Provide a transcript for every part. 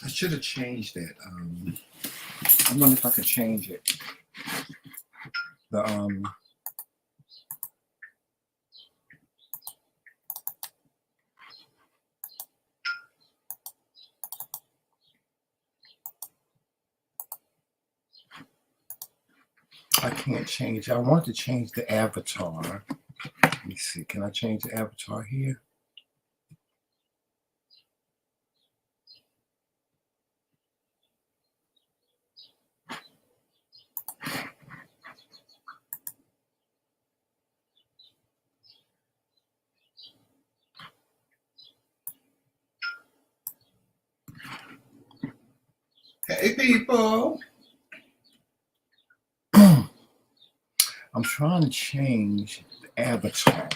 I should have changed that. I wonder if I could change it. The I can't change. I want to change the avatar. Let me see. Can I change the avatar here? Hey, people. I'm trying to change the avatar.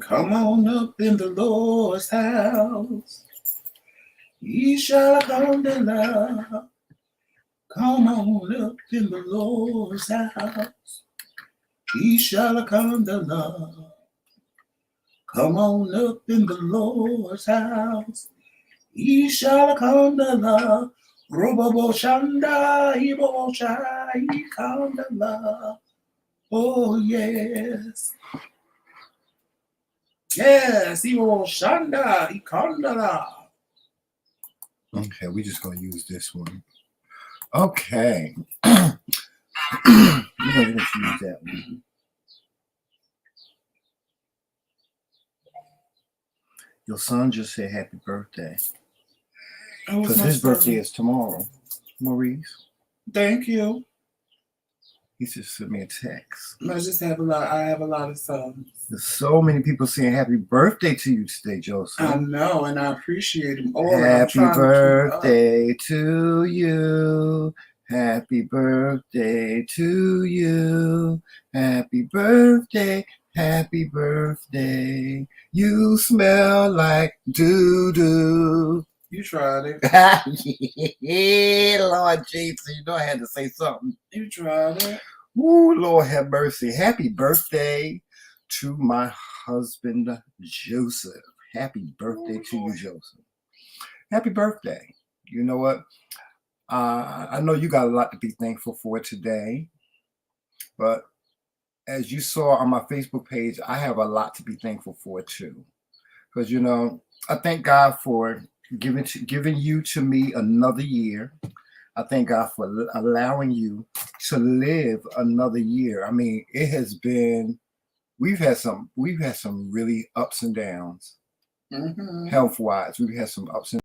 Come on up in the Lord's house. He shall come to love. Come on up in the Lord's house. He shall come to love. Come on up in the Lord's house. He shall come to love. Robobo Shanda, Ibo Shai, he come to love. Oh, yes. Yes, Ibo Shanda, he come to love. Okay, we're just going to use this one. Okay. We're going to just use that one. Your son just said happy birthday. Because his birthday is tomorrow. Maurice. Thank you. He just sent me a text. I have a lot of sons. There's so many people saying happy birthday to you today, Joseph. I know, and I appreciate them all. Happy birthday to you. Happy birthday to you. Happy birthday. Happy birthday. You smell like doo-doo. You tried it. Yeah, Lord Jesus, you know I had to say something. You tried it. Ooh, Lord have mercy. Happy birthday to my husband, Joseph. Happy birthday to you, Joseph. Happy birthday. You know what? I know you got a lot to be thankful for today, but as you saw on my Facebook page, I have a lot to be thankful for too. Because, you know, I thank God for giving you to me another year. I thank God for allowing you to live another year. I mean, it has been, we've had some really ups and downs, health-wise. We've had some ups and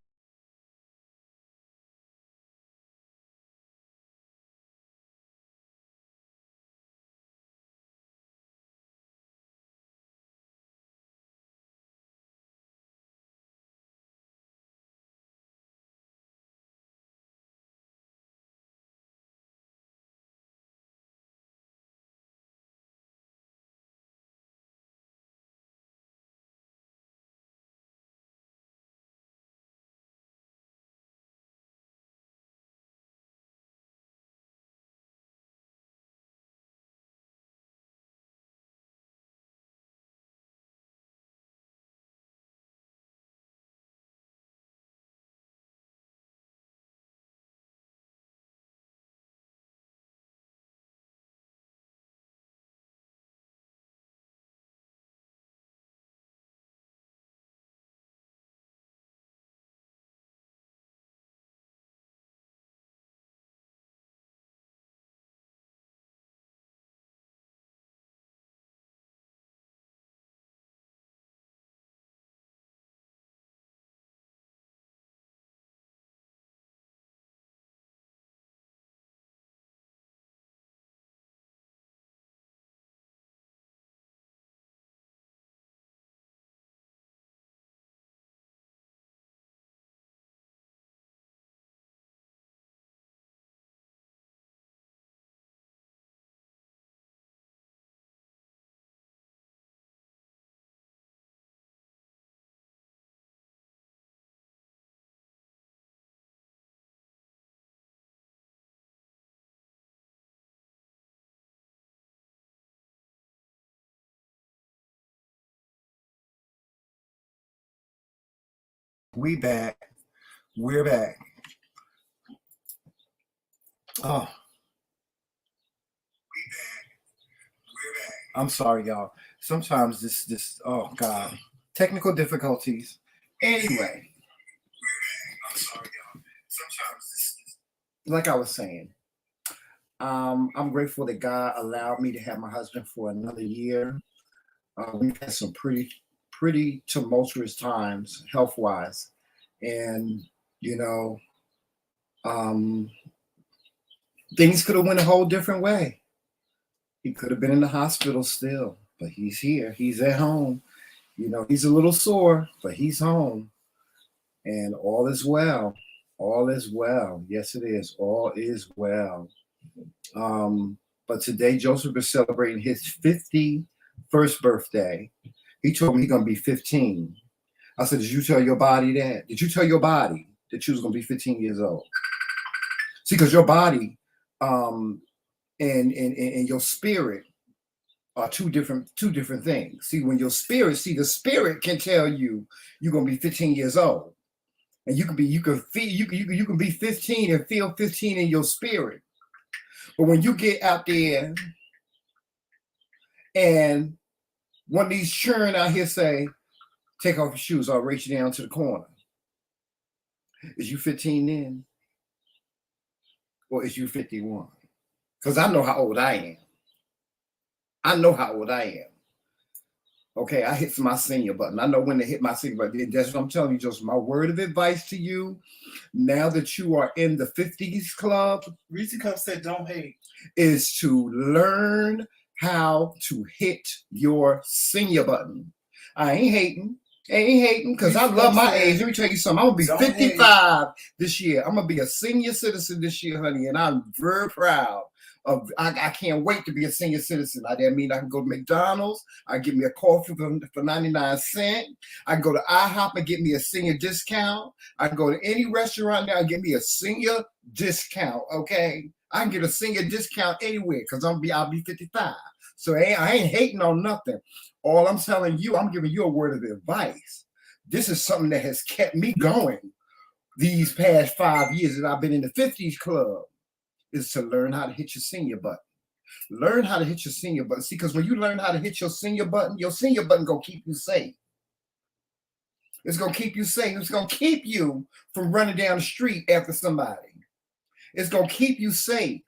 We back. We're back. Oh. I'm sorry, y'all. Sometimes this, oh God, technical difficulties. Anyway, I'm sorry, y'all. Sometimes like I was saying, I'm grateful that God allowed me to have my husband for another year. We've had some pretty tumultuous times health-wise, and you know, things could have went a whole different way. He could have been in the hospital still, but he's here. He's at home. You know, he's a little sore, but he's home, and all is well. All is well. Yes, it is. All is well. But today Joseph is celebrating his 51st birthday. He told me he's gonna be 15. I said, did you tell your body that? Did you tell your body that you was gonna be 15 years old? See, because your body and your spirit are two different things. See, when your spirit, the spirit can tell you you're gonna be 15 years old. And you can be 15 and feel 15 in your spirit. But when you get out there and one of these children out here say, take off your shoes, I'll race you down to the corner. Is you 15 then? Or is you 51? Because I know how old I am. I know how old I am. Okay, I hit my senior button. I know when to hit my senior button. That's what I'm telling you, Joseph. My word of advice to you, now that you are in the 50s club, Reese Cup said, don't hate, is to learn how to hit your senior button. I ain't hating because I love my age. Let me tell you something. I'm going to be 55 this year. I'm going to be a senior citizen this year, honey, and I'm very proud. I can't wait to be a senior citizen. That means I can go to McDonald's. I get me a coffee for 99 cents. I can go to IHOP and get me a senior discount. I can go to any restaurant now and get me a senior discount. Okay, I can get a senior discount anywhere because I'll be 55. So I ain't hating on nothing. All I'm telling you, I'm giving you a word of advice. This is something that has kept me going these past 5 years that I've been in the 50s club. Is to learn how to hit your senior button. Learn how to hit your senior button. See, because when you learn how to hit your senior button gonna keep you safe. It's gonna keep you safe. It's gonna keep you from running down the street after somebody. It's gonna keep you safe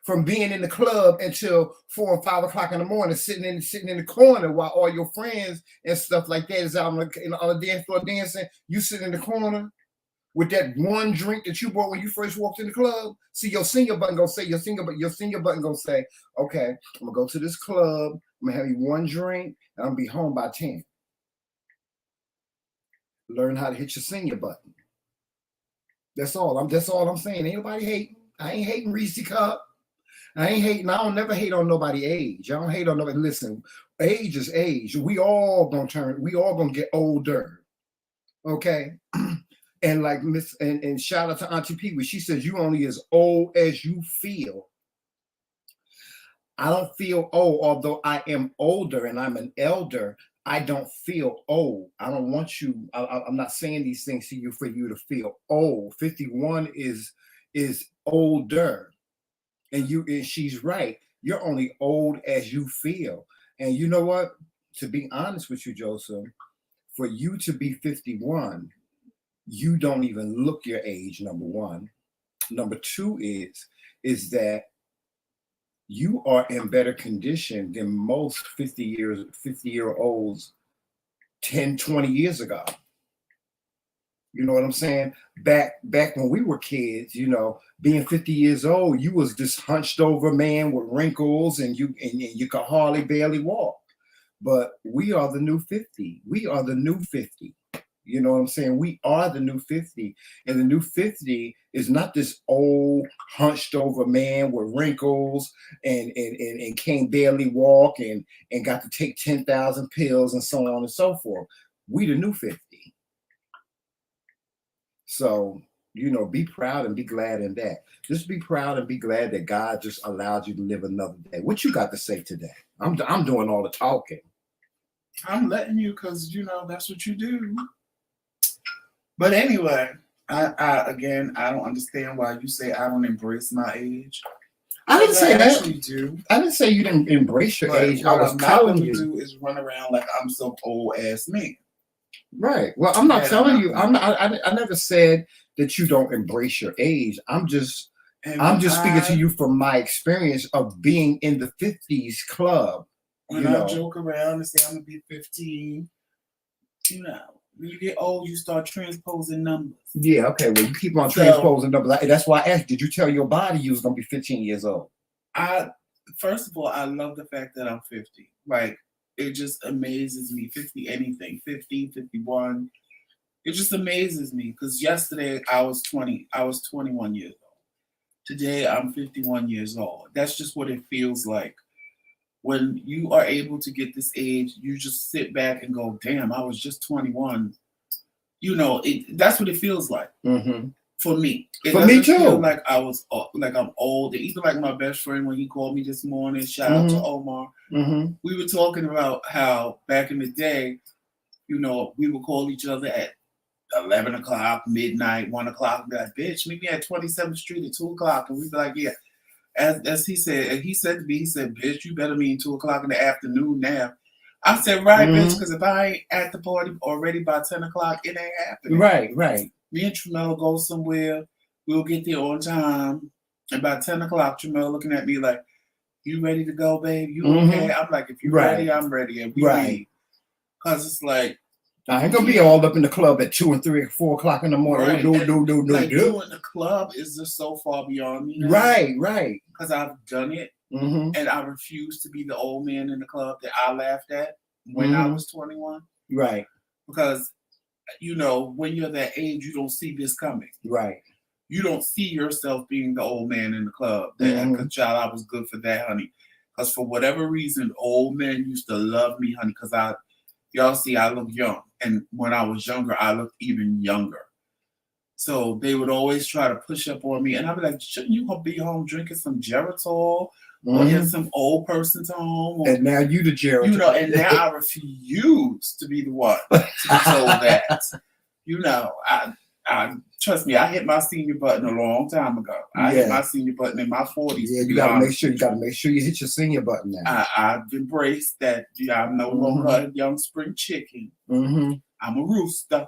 from being in the club until 4 or 5 o'clock in the morning, sitting in the corner while all your friends and stuff like that is out on the dance floor dancing. You sit in the corner with that one drink that you bought when you first walked in the club. See, your senior button gonna say, okay, I'm gonna go to this club, I'm gonna have you one drink, and I'm gonna be home by 10. Learn how to hit your senior button. That's all I'm saying. Ain't nobody hating. I ain't hating Reese Cup. I ain't hating. I don't never hate on nobody age. I don't hate on nobody. Listen, age is age. We all gonna get older. Okay. And like and shout out to Auntie P, where she says you only as old as you feel. I don't feel old, although I am older and I'm an elder. I don't feel old. I don't want you. I'm not saying these things to you for you to feel old. 51 is older, and she's right. You're only old as you feel. And you know what? To be honest with you, Joseph, for you to be 51. You don't even look your age, number one. Number two is that you are in better condition than most 50-year-olds 10, 20 years ago. You know what I'm saying? Back when we were kids, being 50 years old, you was this hunched over man with wrinkles and you could hardly barely walk. But we are the new 50. We are the new 50. You know what I'm saying? We are the new 50. And the new 50 is not this old, hunched over man with wrinkles and can't barely walk and got to take 10,000 pills and so on and so forth. We the new 50. So, be proud and be glad in that. Just be proud and be glad that God just allowed you to live another day. What you got to say today? I'm doing all the talking. I'm letting you because, that's what you do. But anyway, I again, I don't understand why you say I don't embrace my age. I didn't say that. Actually do. I didn't say you didn't embrace your age. I What was I'm telling not you. gonna do is run around like I'm some old ass man. Right. Well, I'm not telling you. I never said that you don't embrace your age. I'm just speaking to you from my experience of being in the 50s club. When I joke around and say I'm gonna be 15, you know, when you get old, you start transposing numbers. Yeah. Okay. Well, you keep on transposing numbers. That's why I asked. Did you tell your body you was gonna be 15 years old? First of all, I love the fact that I'm 50. Like, it just amazes me. 50 anything, 50, 51. It just amazes me because yesterday I was 21 years old. Today I'm 51 years old. That's just what it feels like. When you are able to get this age, you just sit back and go, damn, I was just 21. You know, that's what it feels like. Mm-hmm. For me. For me too. Feel like I'm old. Even like my best friend when he called me this morning, shout out to Omar. Mm-hmm. We were talking about how back in the day, you know, we would call each other at 11 o'clock, midnight, 1 o'clock, and be like, bitch, meet me at 27th Street at 2 o'clock. And we'd be like, yeah. As he said, and he said to me, he said, bitch, you better mean 2 o'clock in the afternoon now. I said, right, bitch, because if I ain't at the party already by 10 o'clock, it ain't happening. Right, right. Me and Tramel go somewhere. We'll get there on time. And by 10 o'clock, Tramel looking at me like, you ready to go, babe? You okay? I'm like, if you're ready, I'm ready. And we leave. Because it's like, I ain't going to be all up in the club at 2 and 3 or 4 o'clock in the morning. Right. Doing the club is just so far beyond me now. Right, right. Because I've done it. And I refuse to be the old man in the club that I laughed at when I was 21. Right. Because, you know, when you're that age, you don't see this coming. Right. You don't see yourself being the old man in the club. Because, child, I was good for that, honey. Because for whatever reason, old men used to love me, honey. Because y'all see, I look young. And when I was younger, I looked even younger. So they would always try to push up on me. And I'd be like, shouldn't you be home drinking some Geritol? Or in some old person's home? And now you the Geritol. You know, and now I refuse to be the one to be told that. You know, I trust me, I hit my senior button a long time ago. I hit my senior button in my 40s. Yeah, you gotta make sure you hit your senior button now. I've embraced that. I'm no longer a young spring chicken. I'm a rooster.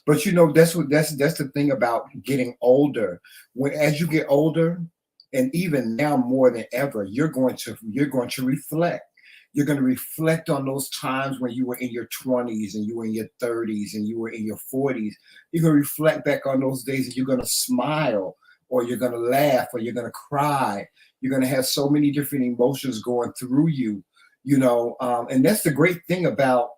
But you know, that's the thing about getting older. As you get older, and even now more than ever, you're going to reflect. You're going to reflect on those times when you were in your 20s and you were in your 30s and you were in your 40s. You're going to reflect back on those days and you're going to smile or you're going to laugh or you're going to cry. You're going to have so many different emotions going through you, you know. And that's the great thing about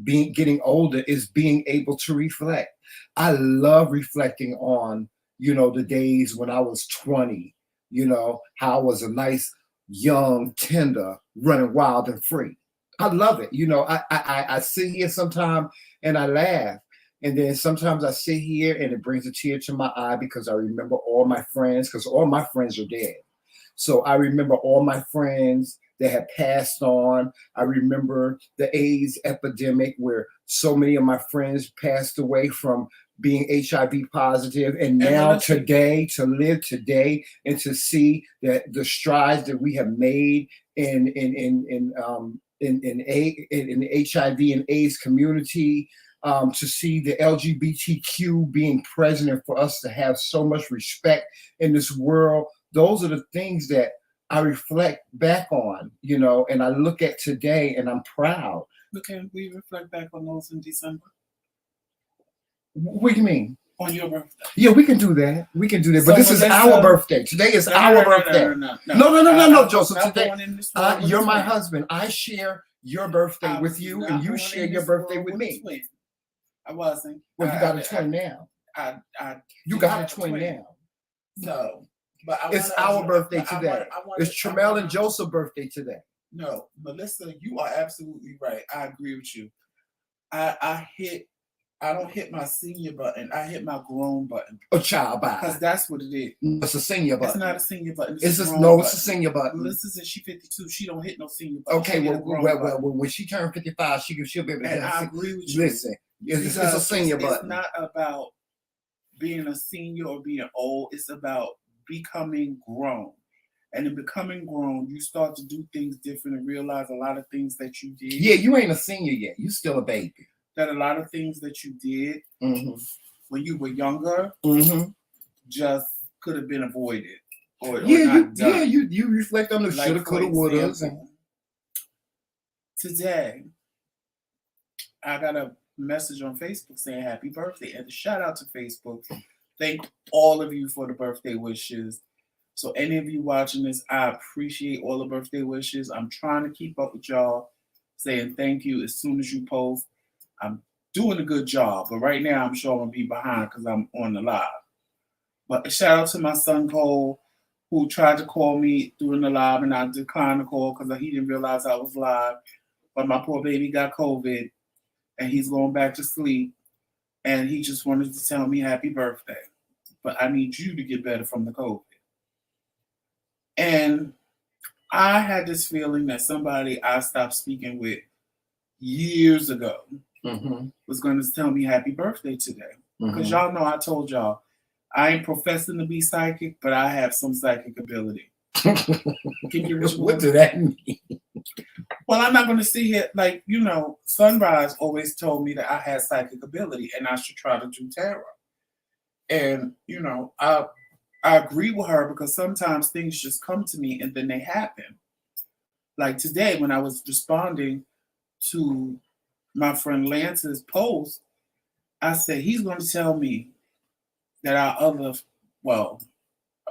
getting older is being able to reflect. I love reflecting on, you know, the days when I was 20, you know, how I was a nice, young, tender, running wild and free. I love it. You know, I sit here sometimes and I laugh. And then sometimes I sit here and it brings a tear to my eye because I remember all my friends, because all my friends are dead. So I remember all my friends that had passed on. I remember the AIDS epidemic where so many of my friends passed away from being HIV positive. And now today, to live today and to see that the strides that we have made in the HIV and AIDS community, to see the LGBTQ being present and for us to have so much respect in this world, those are the things that I reflect back on, you know, and I look at today and I'm proud. Okay, we reflect back on those in December. What do you mean? On your birthday. Yeah, we can do that. We can do that. But this is our birthday. Today is our birthday. No, Joseph. Today, you're my husband. I share your birthday with you, and you share your birthday with me. I wasn't. Well, you got a twin now. You got a twin now. No. But it's our birthday today. It's Tramel and Joseph's birthday today. No, Melissa, you are absolutely right. I agree with you. I don't hit my senior button. I hit my grown button. Oh, child, bye. Because that's what it is. It's a senior button. It's not a senior button. It's a senior button. Melissa says she's 52. She don't hit no senior button. Okay, well, when she turned 55, she'll be able to. And I agree with you. Listen, It's a senior button. It's not about being a senior or being old. It's about becoming grown. And in becoming grown, you start to do things different and realize a lot of things that you did. Yeah, you ain't a senior yet. You still a baby. That a lot of things that you did when you were younger just could have been avoided. Or not done. You reflect on the shoulda, coulda, wouldas. Today, I got a message on Facebook saying happy birthday. And a shout out to Facebook. Thank all of you for the birthday wishes. So any of you watching this, I appreciate all the birthday wishes. I'm trying to keep up with y'all, saying thank you as soon as you post. I'm doing a good job, but right now I'm sure I'm going to be behind because I'm on the live. But a shout out to my son Cole, who tried to call me during the live, and I declined the call because he didn't realize I was live. But my poor baby got COVID, and he's going back to sleep, and he just wanted to tell me happy birthday. But I need you to get better from the COVID. And I had this feeling that somebody I stopped speaking with years ago was going to tell me happy birthday today. Because y'all know I told y'all, I ain't professing to be psychic, but I have some psychic ability. What does that mean? Well, I'm not going to see it. Like, Sunrise always told me that I had psychic ability and I should try to do tarot. And, I agree with her because sometimes things just come to me and then they happen. Like today when I was responding to my friend Lance's post, I said, he's going to tell me that our a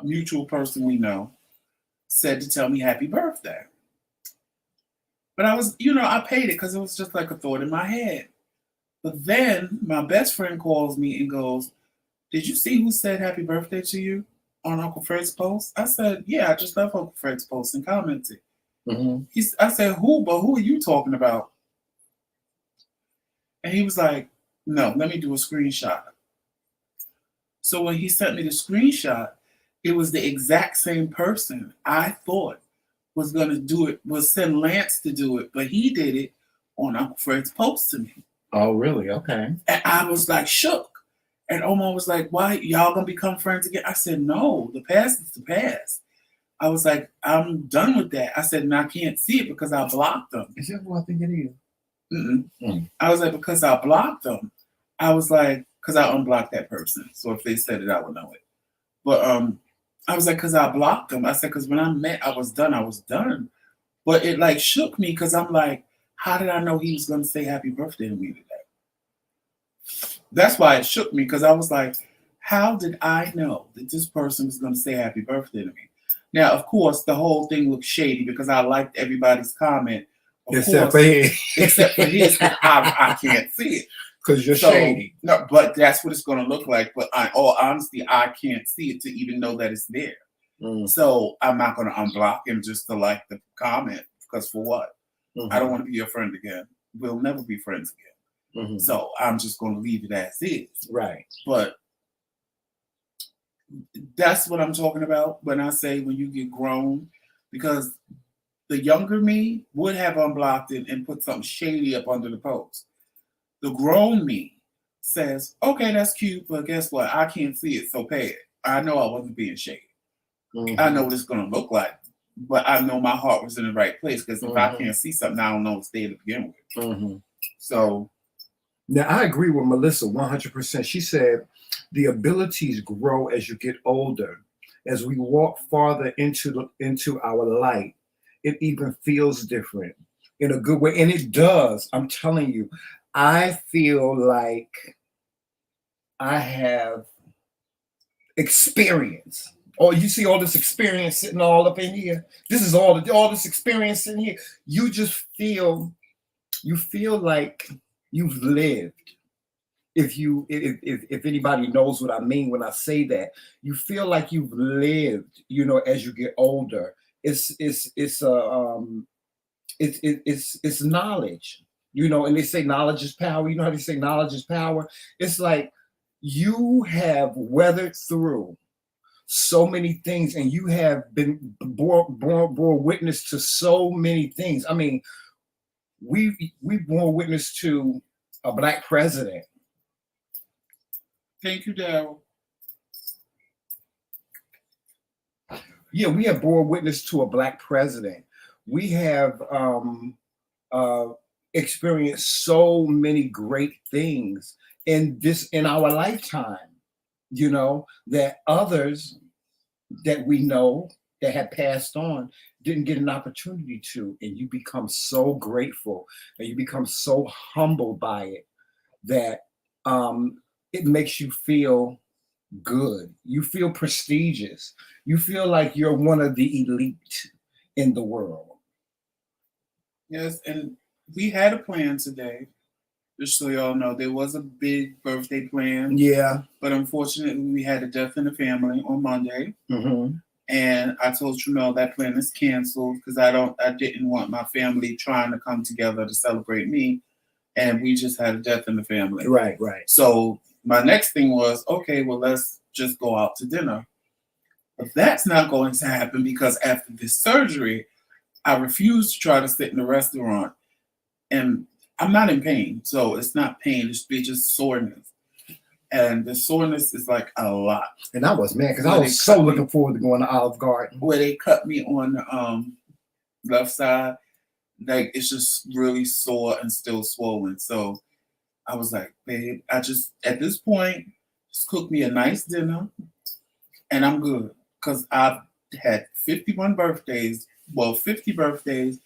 mutual person we know said to tell me happy birthday. But I was, I paid it because it was just like a thought in my head. But then my best friend calls me and goes, did you see who said happy birthday to you on Uncle Fred's post? I said, yeah, I just left Uncle Fred's post and commented. I said, who are you talking about? And he was like, no, let me do a screenshot. So when he sent me the screenshot, it was the exact same person I thought was going to do it, was send Lance to do it, but he did it on Uncle Fred's post to me. Oh, really? Okay. And I was like shook. And Omar was like, why? Y'all going to become friends again? I said, no, the past is the past. I was like, I'm done with that. I said, and I can't see it because I blocked them. Is that what I think it is? I was like, because I blocked them. I was like, because I unblocked that person. So if they said it, I would know it. But I was like, because I blocked them. I said, because when I met, I was done. But it like shook me because I'm like, how did I know he was going to say happy birthday to me today? That's why it shook me because I was like, how did I know that this person was going to say happy birthday to me? Now, of course, the whole thing looked shady because I liked everybody's comment. Except for his. Except for his. I can't see it. Because you're shady. No, but that's what it's going to look like. But in all honesty, I can't see it to even know that it's there. So I'm not going to unblock him just to like the comment. Because for what? I don't want to be your friend again. We'll never be friends again. So I'm just going to leave it as is. Right. But that's what I'm talking about when I say when you get grown. Because the younger me would have unblocked it and put something shady up under the post. The grown me says, okay, that's cute, but guess what? I can't see it, so pay it. I know I wasn't being shady. I know what it's going to look like, but I know my heart was in the right place because if I can't see something, I don't know what's there to begin with. So. Now, I agree with Melissa 100%. She said the abilities grow as you get older. As we walk farther into our light, it even feels different in a good way. And it does. I'm telling you. I feel like I have experience. Oh, you see all this experience sitting all up in here. This is all this experience in here. You just feel like you've lived. If anybody knows what I mean when I say that, you feel like you've lived. As you get older, it's knowledge. And they say knowledge is power. You know how they say knowledge is power? It's like you have weathered through so many things and you have been bore witness to so many things. I mean, we bore witness to a black president. Thank you, Daryl. Yeah, we have borne witness to a black president. We have experienced so many great things in our lifetime, you know, that others that we know that have passed on didn't get an opportunity to. And you become so grateful and you become so humbled by it that it makes you feel good. You feel prestigious. You feel like you're one of the elite in the world. Yes, and we had a plan today. Just so y'all know, there was a big birthday plan. Yeah. But unfortunately, we had a death in the family on Monday. Mm-hmm. And I told Tramel that plan is canceled because I didn't want my family trying to come together to celebrate me. And we just had a death in the family. Right. So my next thing was, okay, well, let's just go out to dinner. But that's not going to happen because after this surgery, I refuse to try to sit in a restaurant. And I'm not in pain. So it's not pain. It's just soreness. And the soreness is like a lot. And I was mad because I was so looking forward to going to Olive Garden. Where they cut me on the left side, like it's just really sore and still swollen. So I was like, babe, I just at this point just cook me a nice dinner and I'm good. Because I've had 51 birthdays, well, 50 birthdays,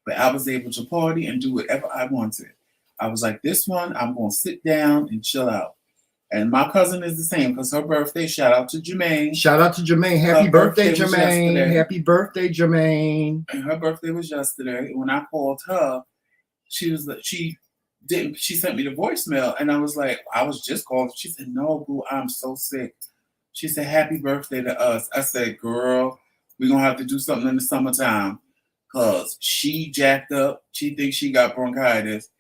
but I was able to party and do whatever I wanted. I was like, this one, I'm going to sit down and chill out. And my cousin is the same because her birthday, shout out to Jermaine. Shout out to Jermaine. Happy birthday, Jermaine. Happy birthday, Jermaine. And her birthday was yesterday. When I called her, she sent me the voicemail. And I was like, I was just called. She said, no, boo, I'm so sick. She said, happy birthday to us. I said, girl, we're going to have to do something in the summertime because she jacked up. She thinks she got bronchitis.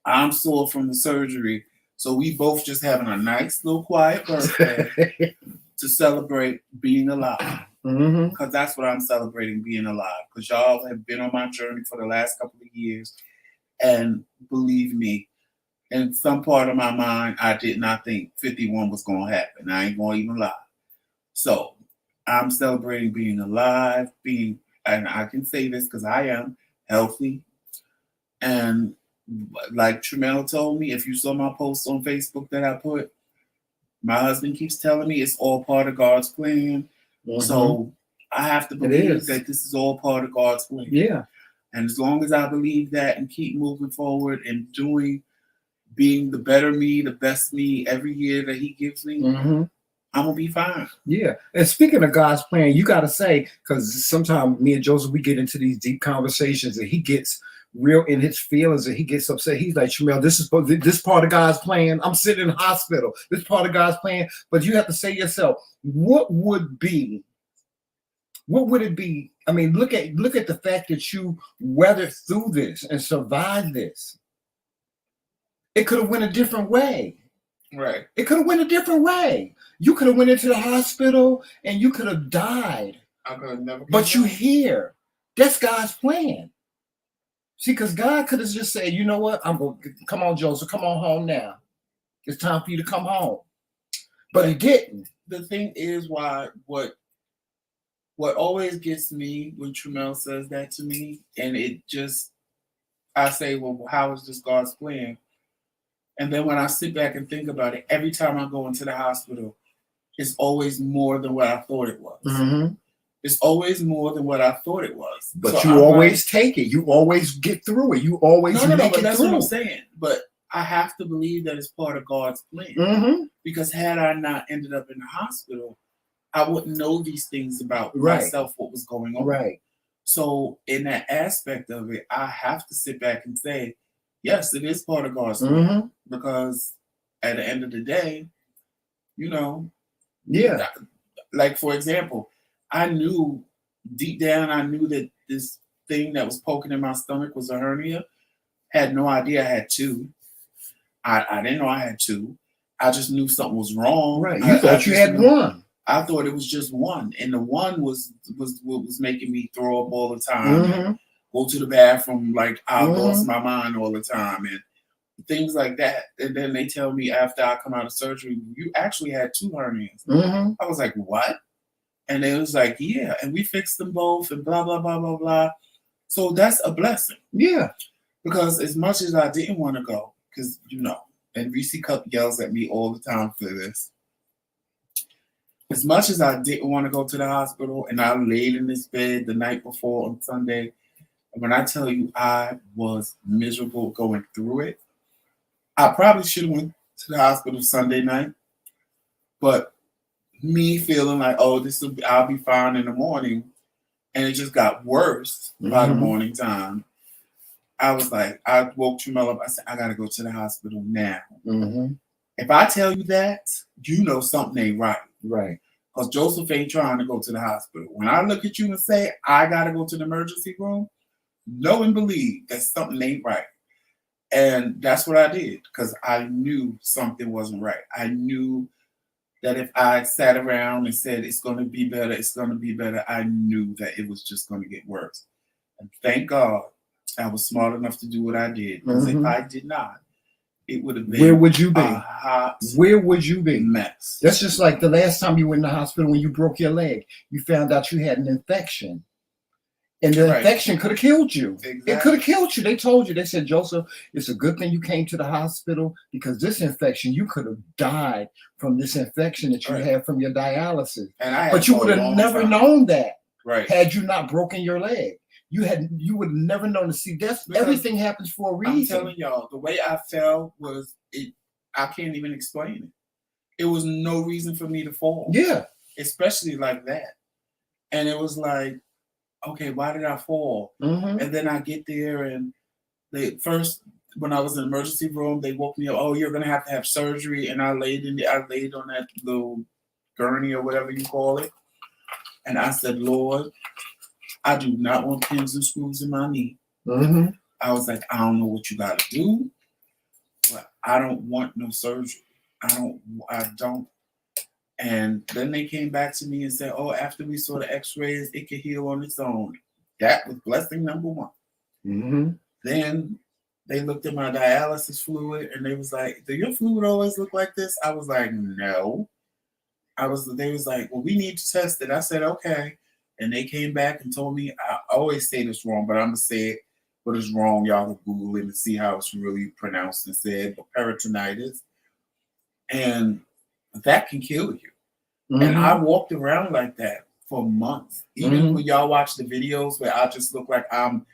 I'm sore from the surgery. So we both just having a nice little quiet birthday to celebrate being alive. Because that's what I'm celebrating, being alive. Because y'all have been on my journey for the last couple of years. And believe me, in some part of my mind, I did not think 51 was going to happen. I ain't going to even lie. So I'm celebrating being alive, and I can say this because I am healthy. And like Tramel told me, if you saw my post on Facebook that I put, my husband keeps telling me it's all part of God's plan. So I have to believe that this is all part of God's plan. Yeah. And as long as I believe that and keep moving forward and being the better me, the best me every year that he gives me, I'm going to be fine. Yeah. And speaking of God's plan, you got to say, because sometimes me and Joseph, we get into these deep conversations and he gets real in his feelings and he gets upset. He's like, Tramel, this is part of God's plan. I'm sitting in the hospital. This is part of God's plan. But you have to say to yourself, what would it be? I mean, look at the fact that you weathered through this and survived this. It could have went a different way. Right. It could have went a different way. You could have went into the hospital and you could have died. I could have never. But you're here. That's God's plan. See, because God could have just said, you know what? Come on, Joseph, come on home now. It's time for you to come home. But he didn't. The thing is what always gets me when Tramel says that to me, and I say, well, how is this God's plan? And then when I sit back and think about it, every time I go into the hospital, it's always more than what I thought it was. It's always more than what I thought it was. But so you always take it. You always get through it. You always make it but that's through. What I'm saying. But I have to believe that it's part of God's plan. Because had I not ended up in the hospital, I wouldn't know these things about myself, what was going on. Right. So in that aspect of it, I have to sit back and say, yes, it is part of God's plan. Because at the end of the day, you know, like for example, I knew deep down, that this thing that was poking in my stomach was a hernia. Had no idea I had two. I didn't know I had two. I just knew something was wrong. Right. You thought you had one. I thought it was just one. And the one was what was making me throw up all the time. And go to the bathroom like I lost my mind all the time. And things like that. And then they tell me after I come out of surgery, you actually had 2 hernias. I was like, what? And they was like, yeah, and we fixed them both and blah, blah, blah, blah, blah. So that's a blessing. Yeah. Because as much as I didn't want to go, because, and Reese Cup yells at me all the time for this. As much as I didn't want to go to the hospital, and I laid in this bed the night before on Sunday, when I tell you I was miserable going through it, I probably should have went to the hospital Sunday night, but me feeling like, oh, I'll be fine in the morning, and it just got worse by the morning time. I was like, I woke Tramell up. I said, I gotta go to the hospital now. If I tell you that, something ain't right. Right. Because Joseph ain't trying to go to the hospital. When I look at you and say, I gotta go to the emergency room, know and believe that something ain't right. And that's what I did, because I knew something wasn't right. I knew that if I sat around and said, it's going to be better, it's going to be better, I knew that it was just going to get worse. And thank God I was smart enough to do what I did. Because if I did not, it would have been Where would you be? A hot Where would you be? Mess. That's just like the last time you went in the hospital when you broke your leg. You found out you had an infection. And the infection could have killed you. Exactly. It could have killed you. They told you. They said, Joseph, it's a good thing you came to the hospital, because this infection, you could have died from this infection that you had from your dialysis. But you would have never known that had you not broken your leg. You would have never known to see that. Everything happens for a reason. I'm telling y'all, the way I fell was I can't even explain it. It was no reason for me to fall. Yeah. Especially like that. And it was like, okay, why did I fall? And then I get there, and when I was in the emergency room, they woke me up. Oh, you're gonna have to have surgery. And I laid on that little gurney or whatever you call it. And I said, Lord, I do not want pins and screws in my knee. I was like, I don't know what you gotta do, but I don't want no surgery. I don't. And then they came back to me and said, oh, after we saw the x-rays, it could heal on its own. That was blessing number 1. Then they looked at my dialysis fluid, and they was like, do your fluid always look like this? I was like, no. They was like, well, we need to test it. I said, okay. And they came back and told me, I always say this wrong, but I'm going to say it. What is wrong? Y'all can Google it and see how it's really pronounced and said, but peritonitis. And that can kill you. And I walked around like that for months. Even when y'all watch the videos where I just look like I'm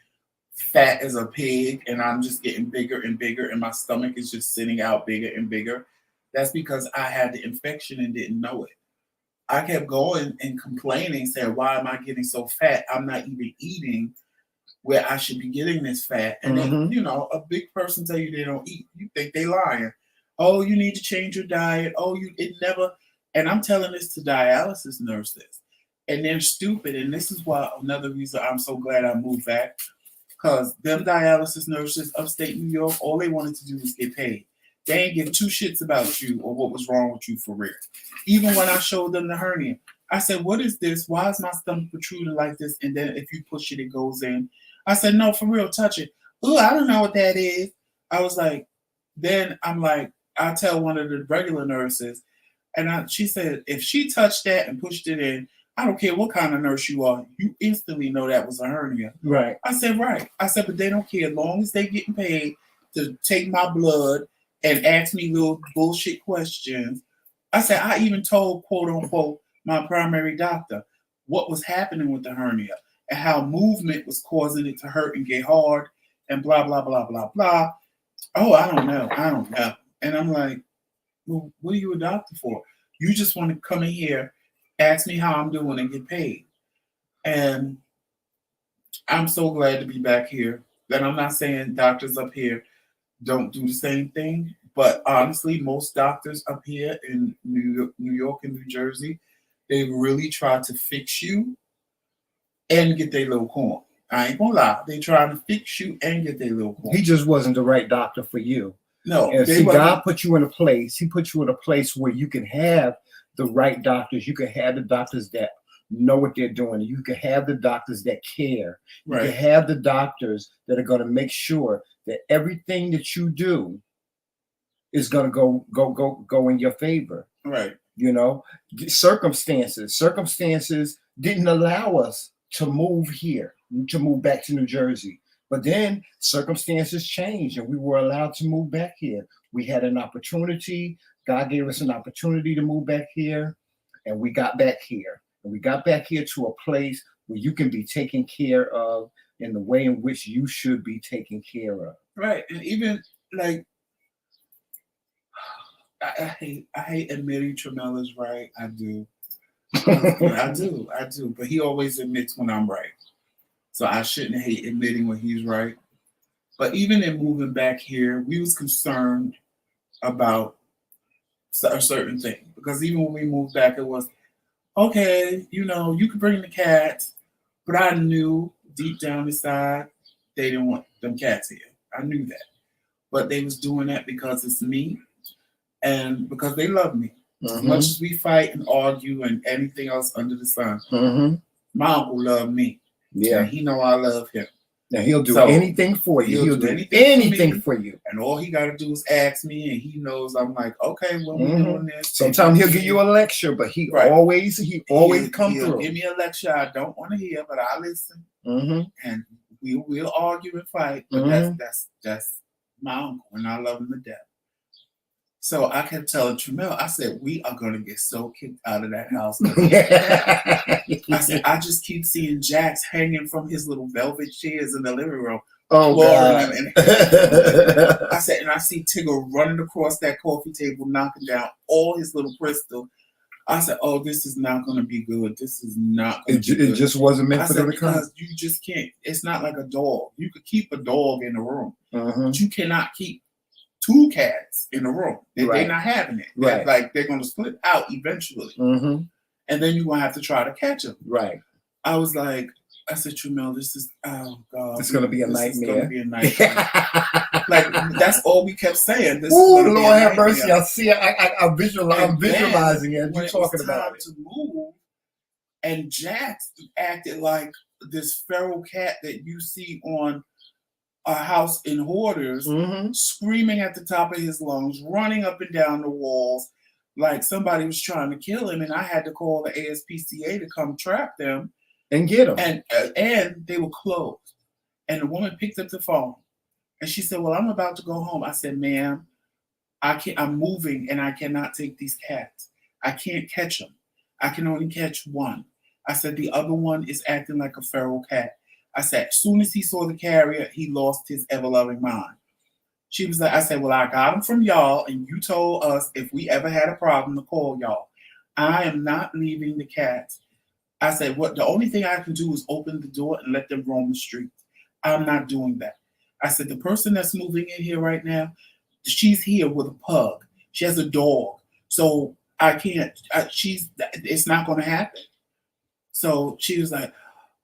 fat as a pig and I'm just getting bigger and bigger and my stomach is just sitting out bigger and bigger, that's because I had the infection and didn't know it. I kept going and complaining, saying, why am I getting so fat? I'm not even eating where I should be getting this fat. And then, a big person tell you they don't eat, you think they lying. Oh, you need to change your diet. Oh, it never. And I'm telling this to dialysis nurses, and they're stupid. And this is why another reason I'm so glad I moved back, because them dialysis nurses upstate New York, all they wanted to do was get paid. They ain't give 2 shits about you or what was wrong with you for real. Even when I showed them the hernia, I said, what is this? Why is my stomach protruding like this? And then if you push it, it goes in. I said, no, for real, touch it. Oh, I don't know what that is. I was like, then I'm like, I tell one of the regular nurses, and she said, if she touched that and pushed it in, I don't care what kind of nurse you are, you instantly know that was a hernia. Right. I said, right. I said, but they don't care. As long as they getting paid to take my blood and ask me little bullshit questions. I said, I even told, quote unquote, my primary doctor what was happening with the hernia and how movement was causing it to hurt and get hard and blah, blah, blah, blah, blah. Oh, I don't know. And I'm like, well, what are you a doctor for? You just want to come in here, ask me how I'm doing, and get paid. And I'm so glad to be back here. And I'm not saying doctors up here don't do the same thing, but honestly, most doctors up here in New York and New Jersey, they really try to fix you and get their little coin. I ain't gonna lie, they try to fix you and get their little coin. He just wasn't the right doctor for you. No, and see, God put you in a place. He put you in a place where you can have the right doctors. You can have the doctors that know what they're doing. You can have the doctors that care. You can have the doctors that are going to make sure that everything that you do is gonna go in your favor. Right. You know, circumstances didn't allow us to move here, to move back to New Jersey. But then circumstances changed and we were allowed to move back here. We had an opportunity. God gave us an opportunity to move back here, and we got back here. And we got back here to a place where you can be taken care of in the way in which you should be taken care of. Right. And even like, I hate admitting Tramell is right. I do. I do. But he always admits when I'm right. So I shouldn't hate admitting when he's right. But even in moving back here, we was concerned about a certain thing. Because even when we moved back, it was, okay, you know, you could bring the cats. But I knew deep down inside, they didn't want them cats here. I knew that. But they was doing that because it's me. And because they love me. As much as we fight and argue and anything else under the sun, my uncle loved me. Yeah. And he know I love him. Now he'll do anything for you. He'll do anything for you. And all he got to do is ask me, and he knows I'm like, okay, when we doing this. Sometimes he'll give you a lecture, but he always come through. Give me a lecture I don't want to hear, but I listen. And we'll argue and fight, but that's my uncle, and I love him to death. So I kept telling Tramell, I said, we are going to get so kicked out of that house. I said, I just keep seeing Jax hanging from his little velvet chairs in the living room. Oh, God. I said, and I see Tigger running across that coffee table, knocking down all his little crystal. I said, oh, this is not going to be good. This is not going to be good. It just wasn't meant for them to come. Because you just can't. It's not like a dog. You could keep a dog in a room, but you cannot keep 2 cats in a room. They're not having it. Right. Like they're going to split out eventually. And then you're going to have to try to catch them. Right. I was like, I said, Tramell, this is, oh God. It's going to be a nightmare. It's going to be a nightmare. Like, that's all we kept saying. This Lord have mercy. I see it. I'm visualizing it. You're talking about it. To move, and Jax acted like this feral cat that you see on a house in Hoarders, screaming at the top of his lungs, running up and down the walls like somebody was trying to kill him, and I had to call the ASPCA to come trap them and get them. And they were closed. And the woman picked up the phone, and she said, "Well, I'm about to go home." I said, "Ma'am, I'm moving, and I cannot take these cats. I can't catch them. I can only catch one." I said, "The other one is acting like a feral cat." I said, as soon as he saw the carrier, he lost his ever-loving mind. She was like, I said, well, I got him from y'all, and you told us if we ever had a problem to call y'all. I am not leaving the cats. I said, the only thing I can do is open the door and let them roam the streets. I'm not doing that. I said, the person that's moving in here right now, she's here with a pug. She has a dog. So I can't, it's not going to happen. So she was like,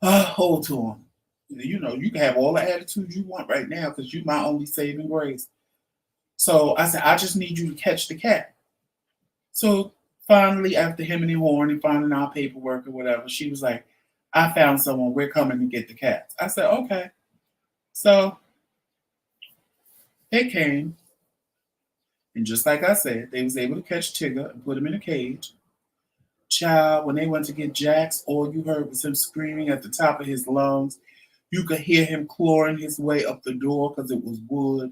hold on. You know, you can have all the attitude you want right now because you're my only saving grace. So I said, I just need you to catch the cat. So finally, after him and Horn and finding our paperwork or whatever, she was like, I found someone. We're coming to get the cats. I said, okay. So they came. And just like I said, they was able to catch Tigger and put him in a cage. Child, when they went to get Jax, all you heard was him screaming at the top of his lungs. You could hear him clawing his way up the door because it was wood.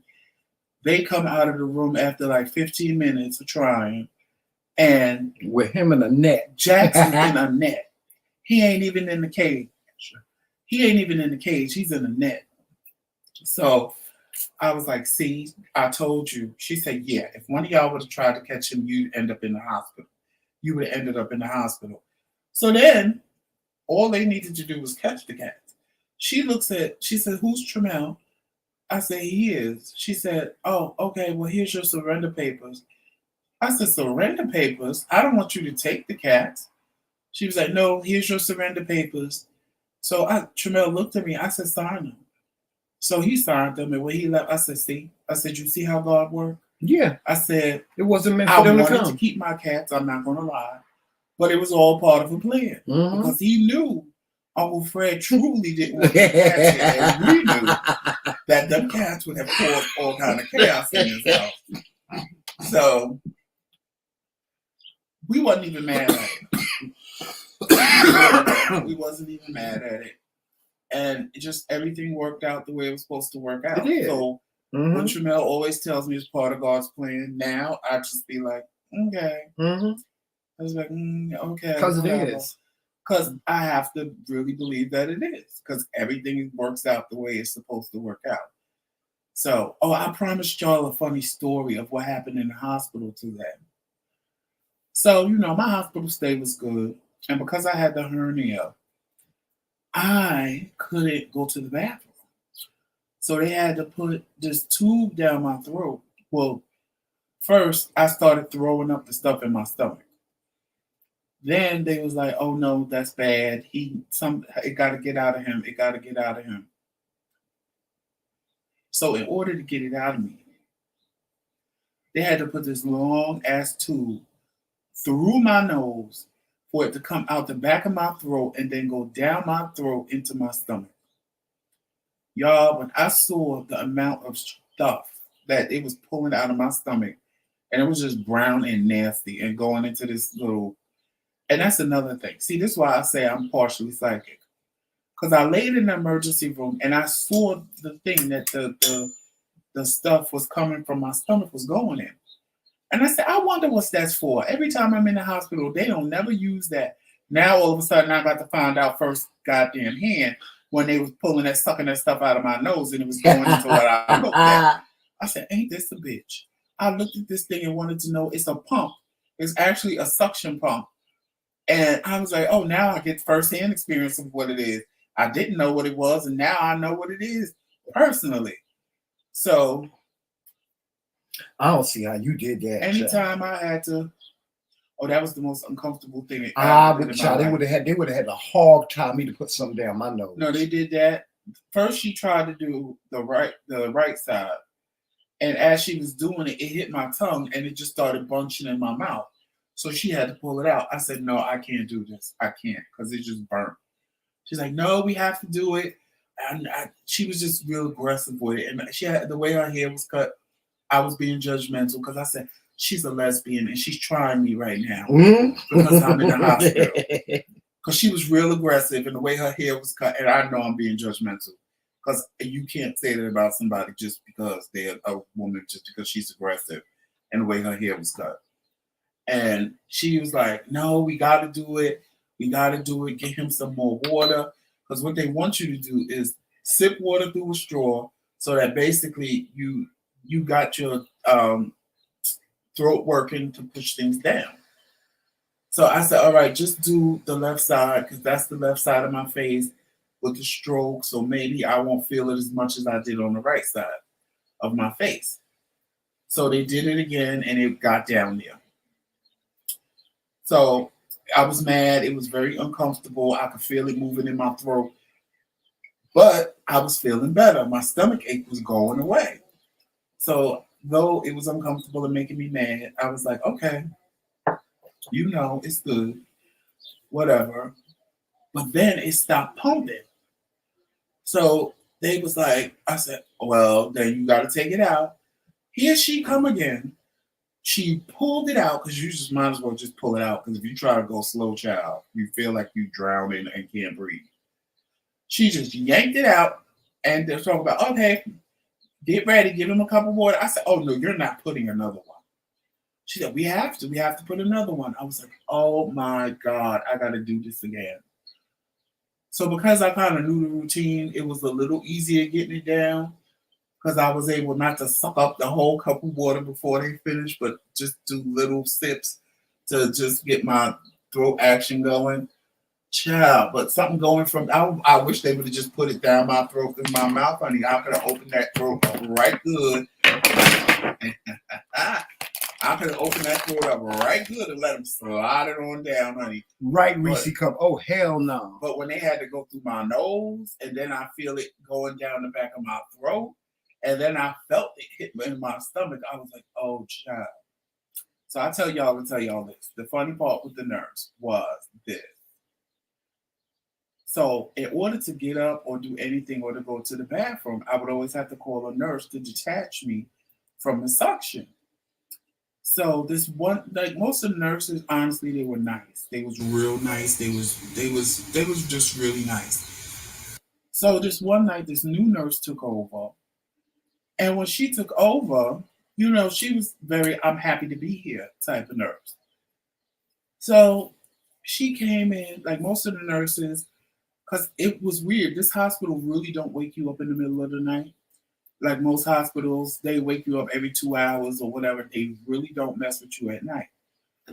They come out of the room after like 15 minutes of trying. And with him in a net. Jax is in a net. He ain't even in the cage. He's in a net. So I was like, see, I told you. She said, yeah, if one of y'all would have tried to catch him, you'd end up in the hospital. You would have ended up in the hospital. So then all they needed to do was catch the cat. She said, who's Tramell? I said, he is. She said, oh, okay, well, here's your surrender papers. I said, surrender papers? I don't want you to take the cats. She was like, no, here's your surrender papers. So Tramell looked at me. I said, sign them. So he signed them, and when he left, I said, see? I said, you see how God works? Yeah. I said, it wasn't meant for them to come. I wanted to keep my cats, I'm not going to lie. But it was all part of a plan. Because he knew Uncle Fred truly didn't want the cats here. And we knew that them cats would have caused all kind of chaos in this house. So we wasn't even mad at it. We wasn't even mad at it. And just everything worked out the way it was supposed to work out. It did. So when Tramel always tells me it's part of God's plan, now I just be like, okay. I was like, okay. Because it is. Because I have to really believe that it is. Because everything works out the way it's supposed to work out. So, I promised y'all a funny story of what happened in the hospital today. So, my hospital stay was good. And because I had the hernia, I couldn't go to the bathroom. So they had to put this tube down my throat. Well, first I started throwing up the stuff in my stomach. Then they was like, "Oh no, that's bad. It got to get out of him. It got to get out of him." So in order to get it out of me, they had to put this long ass tube through my nose for it to come out the back of my throat and then go down my throat into my stomach. Y'all, when I saw the amount of stuff that it was pulling out of my stomach, and it was just brown and nasty and going into this little, and that's another thing. See, this is why I say I'm partially psychic. Because I laid in the emergency room and I saw the thing that the stuff was coming from my stomach was going in. And I said, I wonder what that's for. Every time I'm in the hospital, they don't never use that. Now all of a sudden I'm about to find out first goddamn hand when they was sucking that stuff out of my nose and it was going into what I looked at. I said, ain't this a bitch? I looked at this thing and wanted to know it's a pump. It's actually a suction pump. And I was like, oh, now I get firsthand experience of what it is. I didn't know what it was, and now I know what it is personally. So I don't see how you did that. Anytime I had to, that was the most uncomfortable thing. But child, they would have had to hog tie me to put something down my nose. No, they did that. First, she tried to do the right side, and as she was doing it, it hit my tongue, and it just started bunching in my mouth. So she had to pull it out. I said, no, I can't do this. I can't because it just burnt. She's like, no, we have to do it. And she was just real aggressive with it. And she had the way her hair was cut. I was being judgmental because I said, she's a lesbian and she's trying me right now because I'm in the hospital. Because she was real aggressive and the way her hair was cut. And I know I'm being judgmental because you can't say that about somebody just because they're a woman, just because she's aggressive and the way her hair was cut. And she was like, no, we got to do it. We got to do it. Get him some more water. Because what they want you to do is sip water through a straw so that basically you got your throat working to push things down. So I said, all right, just do the left side because that's the left side of my face with the stroke. So maybe I won't feel it as much as I did on the right side of my face. So they did it again and it got down there. So I was mad. It was very uncomfortable. I could feel it moving in my throat. But I was feeling better. My stomach ache was going away. So though it was uncomfortable and making me mad, I was like, okay, it's good. Whatever. But then it stopped pumping. So they was like, I said, well, then you got to take it out. Here she come again. She pulled it out because you just might as well just pull it out because if you try to go slow, child, you feel like you drowning and can't breathe. She just yanked it out and they're talking about, okay, get ready, give him a cup of water. I said, oh, no, you're not putting another one. She said, we have to put another one. I was like, oh my God, I got to do this again. So because I kind of knew the routine, it was a little easier getting it down. Because I was able not to suck up the whole cup of water before they finished, but just do little sips to just get my throat action going. Child, but something going from, I wish they would have just put it down my throat in my mouth, honey. I could have opened that throat up right good. I could have opened that throat up right good and let them slide it on down, honey. Right, Reese Cup. Oh, hell no. But when they had to go through my nose, and then I feel it going down the back of my throat, and then I felt it hit me in my stomach. I was like, oh, child. So I tell y'all this. The funny part with the nurse was this. So in order to get up or do anything or to go to the bathroom, I would always have to call a nurse to detach me from the suction. So this one, like most of the nurses, honestly, they were nice. They was real nice. They was just really nice. So this one night, this new nurse took over, and when she took over, she was very "I'm happy to be here" type of nurse. So she came in like most of the nurses, because it was weird. This hospital really don't wake you up in the middle of the night. Like most hospitals, they wake you up every 2 hours or whatever. They really don't mess with you at night.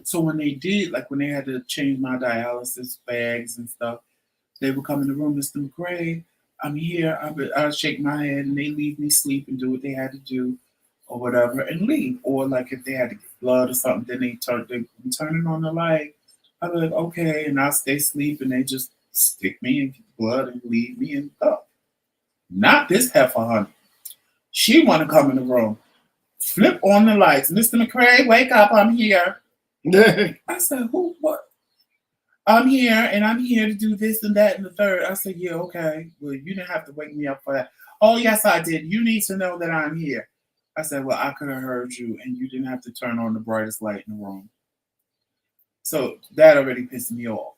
So when they did, like when they had to change my dialysis bags and stuff, they would come in the room, Mr. McRae, I'm here. I'd shake my head and they leave me sleep and do what they had to do or whatever and leave. Or like if they had to get blood or something, then they turning on the light. I'd be like, okay, and I'll stay asleep and they just stick me in blood and leave me and go. Not this heifer, honey. She want to come in the room, flip on the lights. Mr. McRae, wake up, I'm here. I said, who, what? I'm here and I'm here to do this and that and the third. I said, yeah, okay. Well, you didn't have to wake me up for that. Oh, yes, I did. You need to know that I'm here. I said, well, I could have heard you and you didn't have to turn on the brightest light in the room. So that already pissed me off.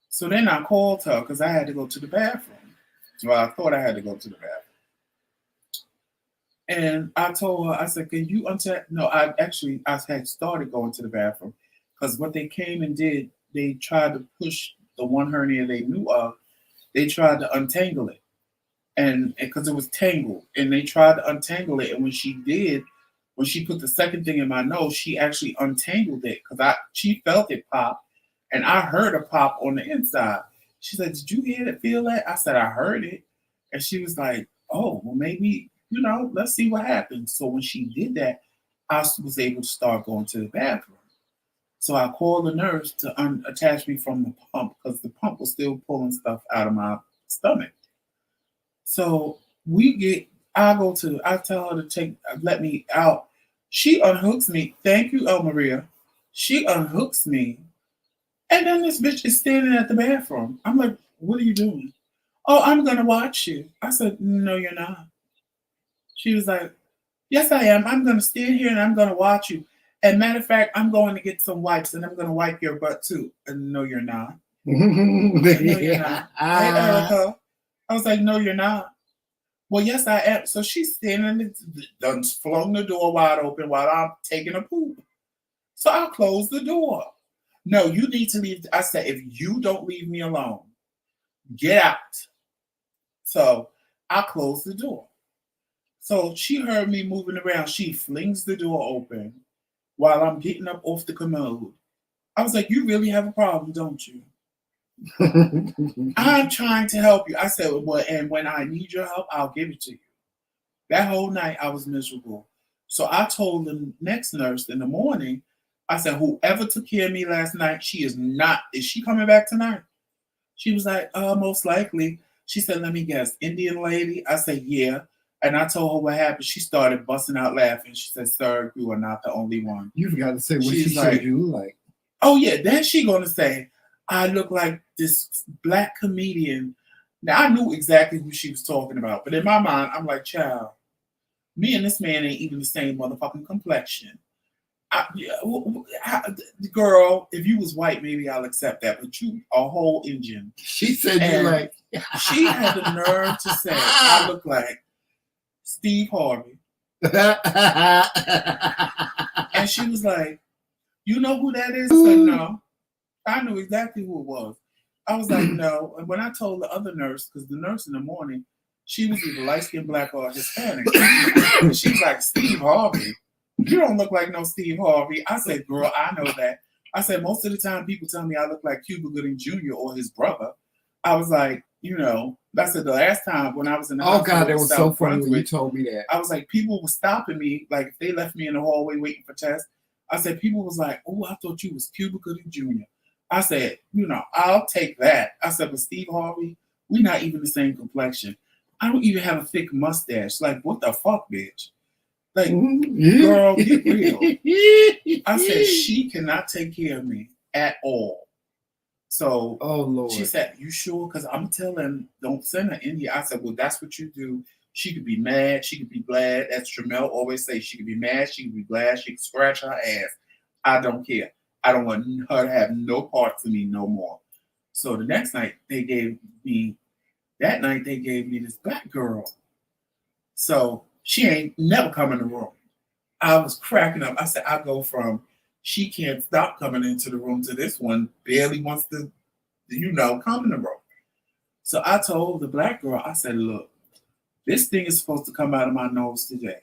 So then I called her because I had to go to the bathroom. Well, I thought I had to go to the bathroom. And I told her, I said, can you untap? No, I had started going to the bathroom because what they came and did, they tried to push the one hernia they knew of, they tried to untangle it. And because it was tangled, and they tried to untangle it. And when she did, when she put the second thing in my nose, she actually untangled it because she felt it pop, and I heard a pop on the inside. She said, did you hear it, feel that? I said, I heard it. And she was like, oh, well, maybe, let's see what happens. So when she did that, I was able to start going to the bathroom. So I called the nurse to unattach me from the pump because the pump was still pulling stuff out of my stomach. So I tell her to let me out. She unhooks me. Thank you, El Maria. She unhooks me. And then this bitch is standing at the bathroom. I'm like, what are you doing? Oh, I'm going to watch you. I said, no, you're not. She was like, yes, I am. I'm going to stand here and I'm going to watch you. And matter of fact, I'm going to get some wipes and I'm going to wipe your butt too. And no, you're not. No, you're not. Hey, Erica. I was like, no, you're not. Well, yes, I am. So she's standing, done flung the door wide open while I'm taking a poop. So I closed the door. No, you need to leave. I said, if you don't leave me alone, get out. So I closed the door. So she heard me moving around. She flings the door open while I'm getting up off the commode. I was like, you really have a problem, don't you? I'm trying to help you. I said, well, and when I need your help, I'll give it to you. That whole night, I was miserable. So I told the next nurse in the morning, I said, whoever took care of me last night, is she coming back tonight? She was like, most likely. She said, let me guess, Indian lady? I said, yeah. And I told her what happened. She started busting out laughing. She said, sir, you are not the only one. You forgot to say what she said you look like. Oh, yeah. Then she going to say, I look like this black comedian. Now, I knew exactly who she was talking about. But in my mind, I'm like, child, me and this man ain't even the same motherfucking complexion. Girl, if you was white, maybe I'll accept that. But you a whole Indian. She said you like. She had the nerve to say, I look like Steve Harvey. And she was like, you know who that is? I said, no. I knew exactly who it was. I was like, no. And when I told the other nurse, because the nurse in the morning, she was either light-skinned, black, or Hispanic. She was like, Steve Harvey. You don't look like no Steve Harvey. I said, girl, I know that. I said, most of the time people tell me I look like Cuba Gooding Jr. or his brother. I was like, I said the last time when I was in the hospital. Oh, God, that was so funny when you told me that. I was like, people were stopping me. Like, if they left me in the hallway waiting for tests, I said, people was like, oh, I thought you was Cuba Gooding Jr. I said, I'll take that. I said, but Steve Harvey, we're not even the same complexion. I don't even have a thick mustache. Like, what the fuck, bitch? Like, girl, get real. I said, she cannot take care of me at all. So oh, Lord. She said, you sure? Because I'm telling, don't send her in here. I said, well, that's what you do. She could be mad. She could be glad. As Tramel always say, she could be mad. She could be glad. She could scratch her ass. I don't care. I don't want her to have no parts of me no more. So the next night they gave me this black girl. So she ain't never come in the room. I was cracking up. I said, I go from she can't stop coming into the room to this one barely wants to, come in the room. So I told the black girl, I said, look, this thing is supposed to come out of my nose today.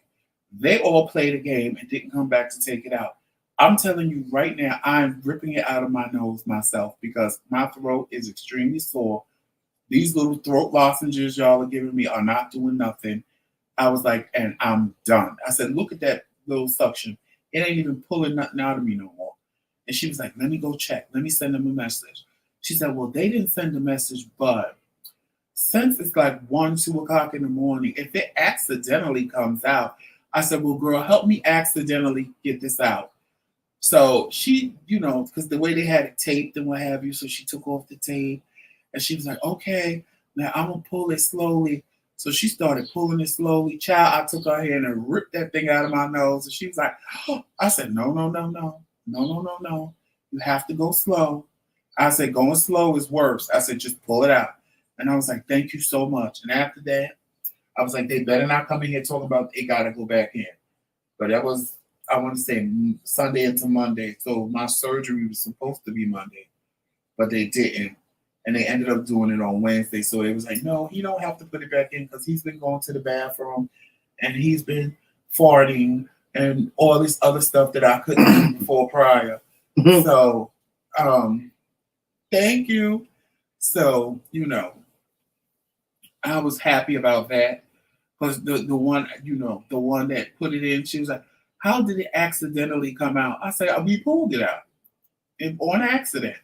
They all played a game and didn't come back to take it out. I'm telling you right now, I'm ripping it out of my nose myself because my throat is extremely sore. These little throat lozenges y'all are giving me are not doing nothing. I was like, and I'm done. I said, look at that little suction. It ain't even pulling nothing out of me no more. And she was like, let me go check. Let me send them a message. She said, well, they didn't send a message, but since it's like 1, 2 o'clock in the morning, if it accidentally comes out, I said, well, girl, help me accidentally get this out. So she, because the way they had it taped and what have you, so she took off the tape and she was like, okay, now I'm going to pull it slowly. So she started pulling it slowly. Child, I took her hand and ripped that thing out of my nose. And she was like, oh. I said, no. You have to go slow. I said, going slow is worse. I said, just pull it out. And I was like, thank you so much. And after that, I was like, they better not come in here talking about it got to go back in. But that was, I want to say, Sunday into Monday. So my surgery was supposed to be Monday, but they didn't. And they ended up doing it on Wednesday. So it was like, no, he don't have to put it back in because he's been going to the bathroom and he's been farting and all this other stuff that I couldn't do before prior. So, thank you. So, I was happy about that. Because the one, the one that put it in, she was like, how did it accidentally come out? I said, we pulled it out on accident.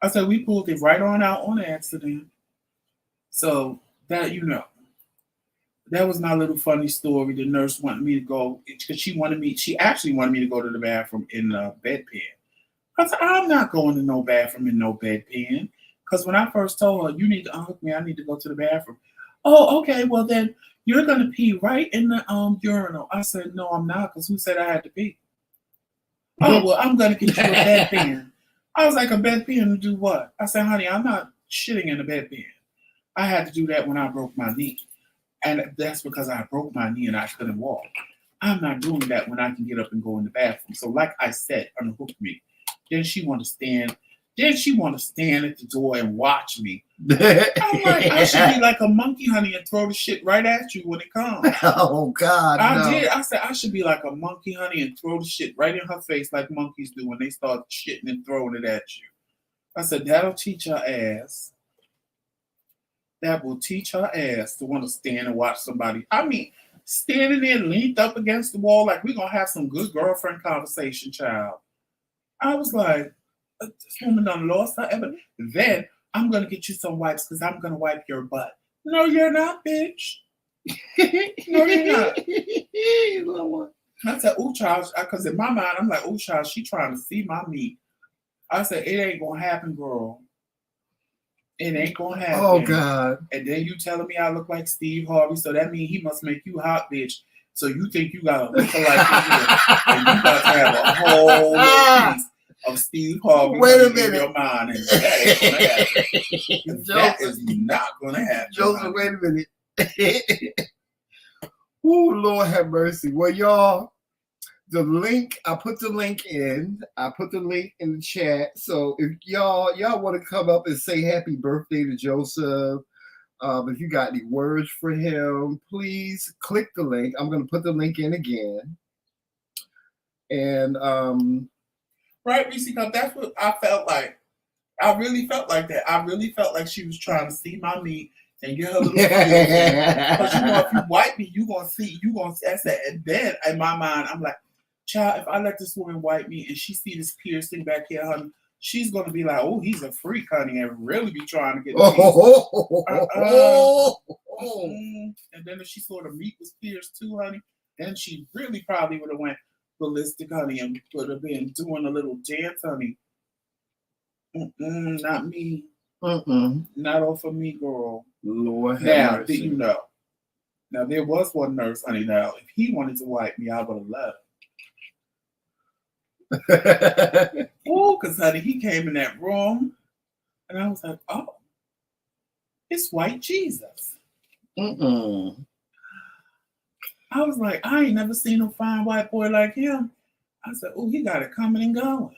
I said, we pulled it right on out on accident. So that, that was my little funny story. The nurse wanted me to go, because she actually wanted me to go to the bathroom in the bedpan. I said, I'm not going to no bathroom in no bedpan. Because when I first told her, you need to unhook me, I need to go to the bathroom. Oh, okay, well then you're going to pee right in the urinal. I said, no, I'm not, because who said I had to pee? Oh, well, I'm going to get you a bedpan. I was like, a bedpan to do what? I said, honey, I'm not shitting in a bedpan. I had to do that when I broke my knee. And that's because I broke my knee and I couldn't walk. I'm not doing that when I can get up and go in the bathroom. So like I said, unhook me. Then she want to stand. Then she want to stand at the door and watch me. I'm like, I should be like a monkey, honey, and throw the shit right at you when it comes. Oh, God, I did. I said, I should be like a monkey, honey, and throw the shit right in her face like monkeys do when they start shitting and throwing it at you. I said, that'll teach her ass. That will teach her ass to want to stand and watch somebody. I mean, standing there leaned up against the wall like we're going to have some good girlfriend conversation, child. I was like, this woman done lost her ever. Then I'm going to get you some wipes because I'm going to wipe your butt. No, you're not, bitch. No, you're not. I said, ooh, child, because in my mind, I'm like, ooh, child, she trying to see my meat. I said, it ain't going to happen, girl. It ain't going to happen. Oh, God. And then you telling me I look like Steve Harvey, so that means he must make you hot, bitch. So you think you got a lookalike in here, and you got to have a whole little piece of Steve Harvey in your mind, and that ain't gonna happen. That is not gonna happen. Joseph, wait a minute. Ooh, Lord have mercy. Well, y'all, the link, I put the link in. I put the link in the chat. So if y'all want to come up and say happy birthday to Joseph, if you got any words for him, please click the link. I'm gonna put the link in again. And right, Reese, because that's what I felt like. I really felt like that. I really felt like she was trying to see my meat and get her little feels in. Because if you wipe me, you gonna see, that's that. And then in my mind, I'm like, child, if I let this woman wipe me and she see this piercing back here, honey, she's gonna be like, oh, he's a freak, honey, and really be trying to get And then if she saw the meat was pierced too, honey, then she really probably would have went ballistic, honey, and would have been doing a little dance, honey. Not me. Not all for me, girl. Lord have now, mercy. did you know? Now there was one nurse, honey. Now if he wanted to wipe me, I would have left. Oh, because honey, he came in that room, and I was like, oh, it's white Jesus. Mm-mm. I was like, I ain't never seen a fine white boy like him. I said, oh, he got it coming and going.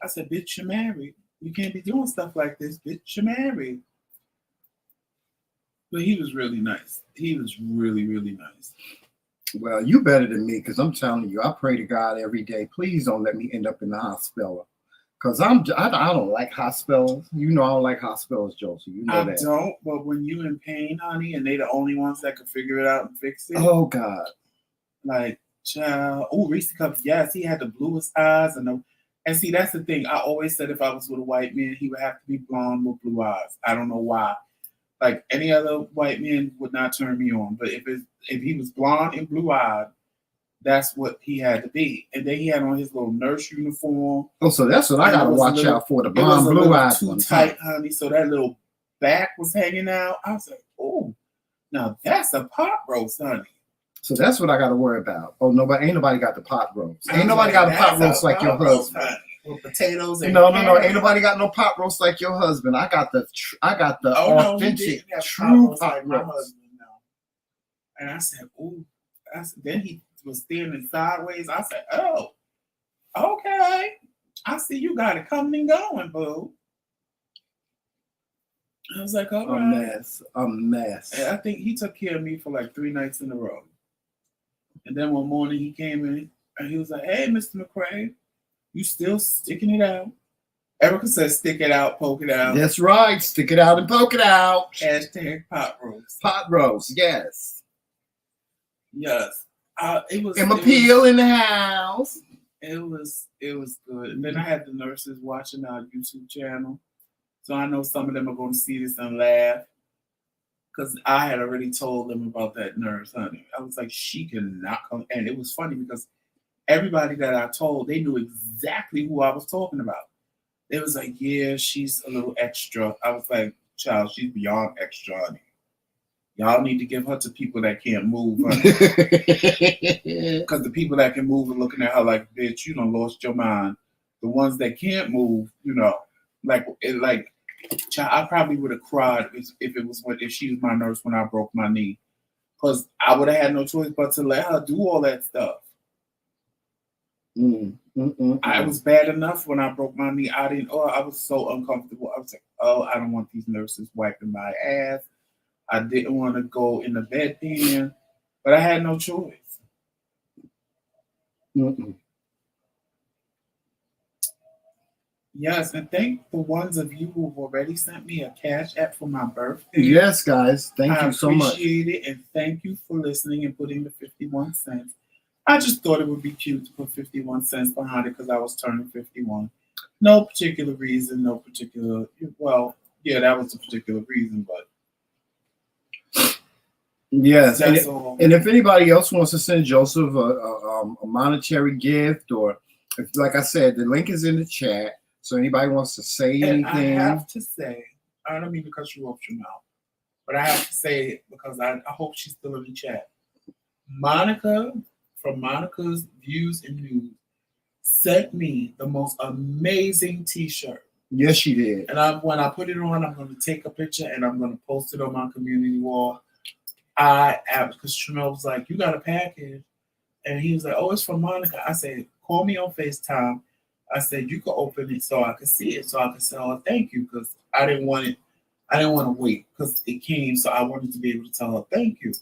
I said, bitch, you're married. You can't be doing stuff like this, bitch, you're married. But he was really nice. He was really, really nice. Well, you better than me, because I'm telling you, I pray to God every day. Please don't let me end up in the hospital. Because I don't like hospitals. You know I don't like hospitals, Josie. You know that. I don't, but when you in pain, honey, and they the only ones that can figure it out and fix it. Oh, God. Like, child. Oh, Reese Cups, yes, he had the bluest eyes. And see, that's the thing. I always said if I was with a white man, he would have to be blonde with blue eyes. I don't know why. Like, any other white man would not turn me on. But if he was blonde and blue-eyed, that's what he had to be. And then he had on his little nurse uniform. Oh, so that's what I got to watch out for, the blonde, blue-eyed too tight, honey, so that little back was hanging out. I was like, oh, now that's a pot roast, honey. So that's what I got to worry about. Oh, ain't nobody got the pot roast. Ain't nobody got a pot roast like your husband. With potatoes and no, ain't nobody got no pot roast like your husband. I got the authentic, true pot roast. My husband, no. And I said, ooh. Then he was standing sideways. I said, oh, okay. I see you got it coming and going, boo. I was like, all right. A mess. And I think he took care of me for like 3 nights in a row. And then one morning he came in and he was like, hey, Mr. McRae, you still sticking it out? Erica says, stick it out, poke it out. That's right. Stick it out and poke it out. Hashtag pot roast. Pot roast, yes. Yes. It was Emma Peel in the house. It was good. And then I had the nurses watching our YouTube channel. So I know some of them are going to see this and laugh. Because I had already told them about that nurse, honey. I was like, she cannot come. And it was funny because everybody that I told, they knew exactly who I was talking about. They was like, yeah, she's a little extra. I was like, child, she's beyond extra, honey. Y'all need to give her to people that can't move, honey. Because the people that can move are looking at her like, bitch, you done lost your mind. The ones that can't move, you know, child, I probably would have cried if she was my nurse when I broke my knee. Because I would have had no choice but to let her do all that stuff. I was bad enough when I broke my knee. I was so uncomfortable. I was like, oh, I don't want these nurses wiping my ass. I didn't want to go in the bedpan, but I had no choice. Yes, and thank the ones of you who've already sent me a cash app for my birthday. Yes, guys. Thank you so much. I appreciate it, and thank you for listening and putting the 51 cents. I just thought it would be cute to put 51 cents behind it because I was turning 51. No particular reason, well, yeah, that was a particular reason, but yes, and if anybody else wants to send Joseph a monetary gift, or if, like I said, the link is in the chat. So anybody wants to say anything, I have to say, I don't mean to cut you off your mouth, but I have to say it because I hope she's still in the chat. Monica from Monica's Views and News sent me the most amazing T-shirt. Yes, she did. And when I put it on, I'm going to take a picture and I'm going to post it on my community wall. Because Tramel was like, you got a package. And he was like, oh, it's from Monica. I said, call me on FaceTime. I said, you can open it so I could see it. So I could say, oh, thank you. Because I didn't want to wait because it came. So I wanted to be able to tell her, thank you.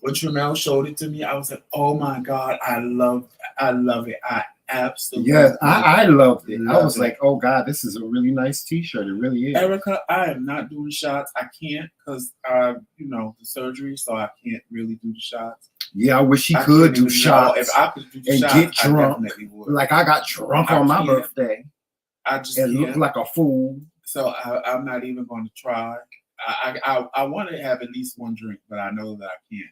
When Tramel showed it to me, I was like, oh my God, I love it. I absolutely I loved it. I was like, oh God, this is a really nice T-shirt. It really is. Erica, I am not doing shots. I can't because the surgery, so I can't really do the shots. Yeah, I wish she could do shots. If I could do the and shots, get drunk. I definitely would. Like I got drunk on my birthday. I just looked like a fool. So I'm not even going to try. I want to have at least one drink, but I know that I can't.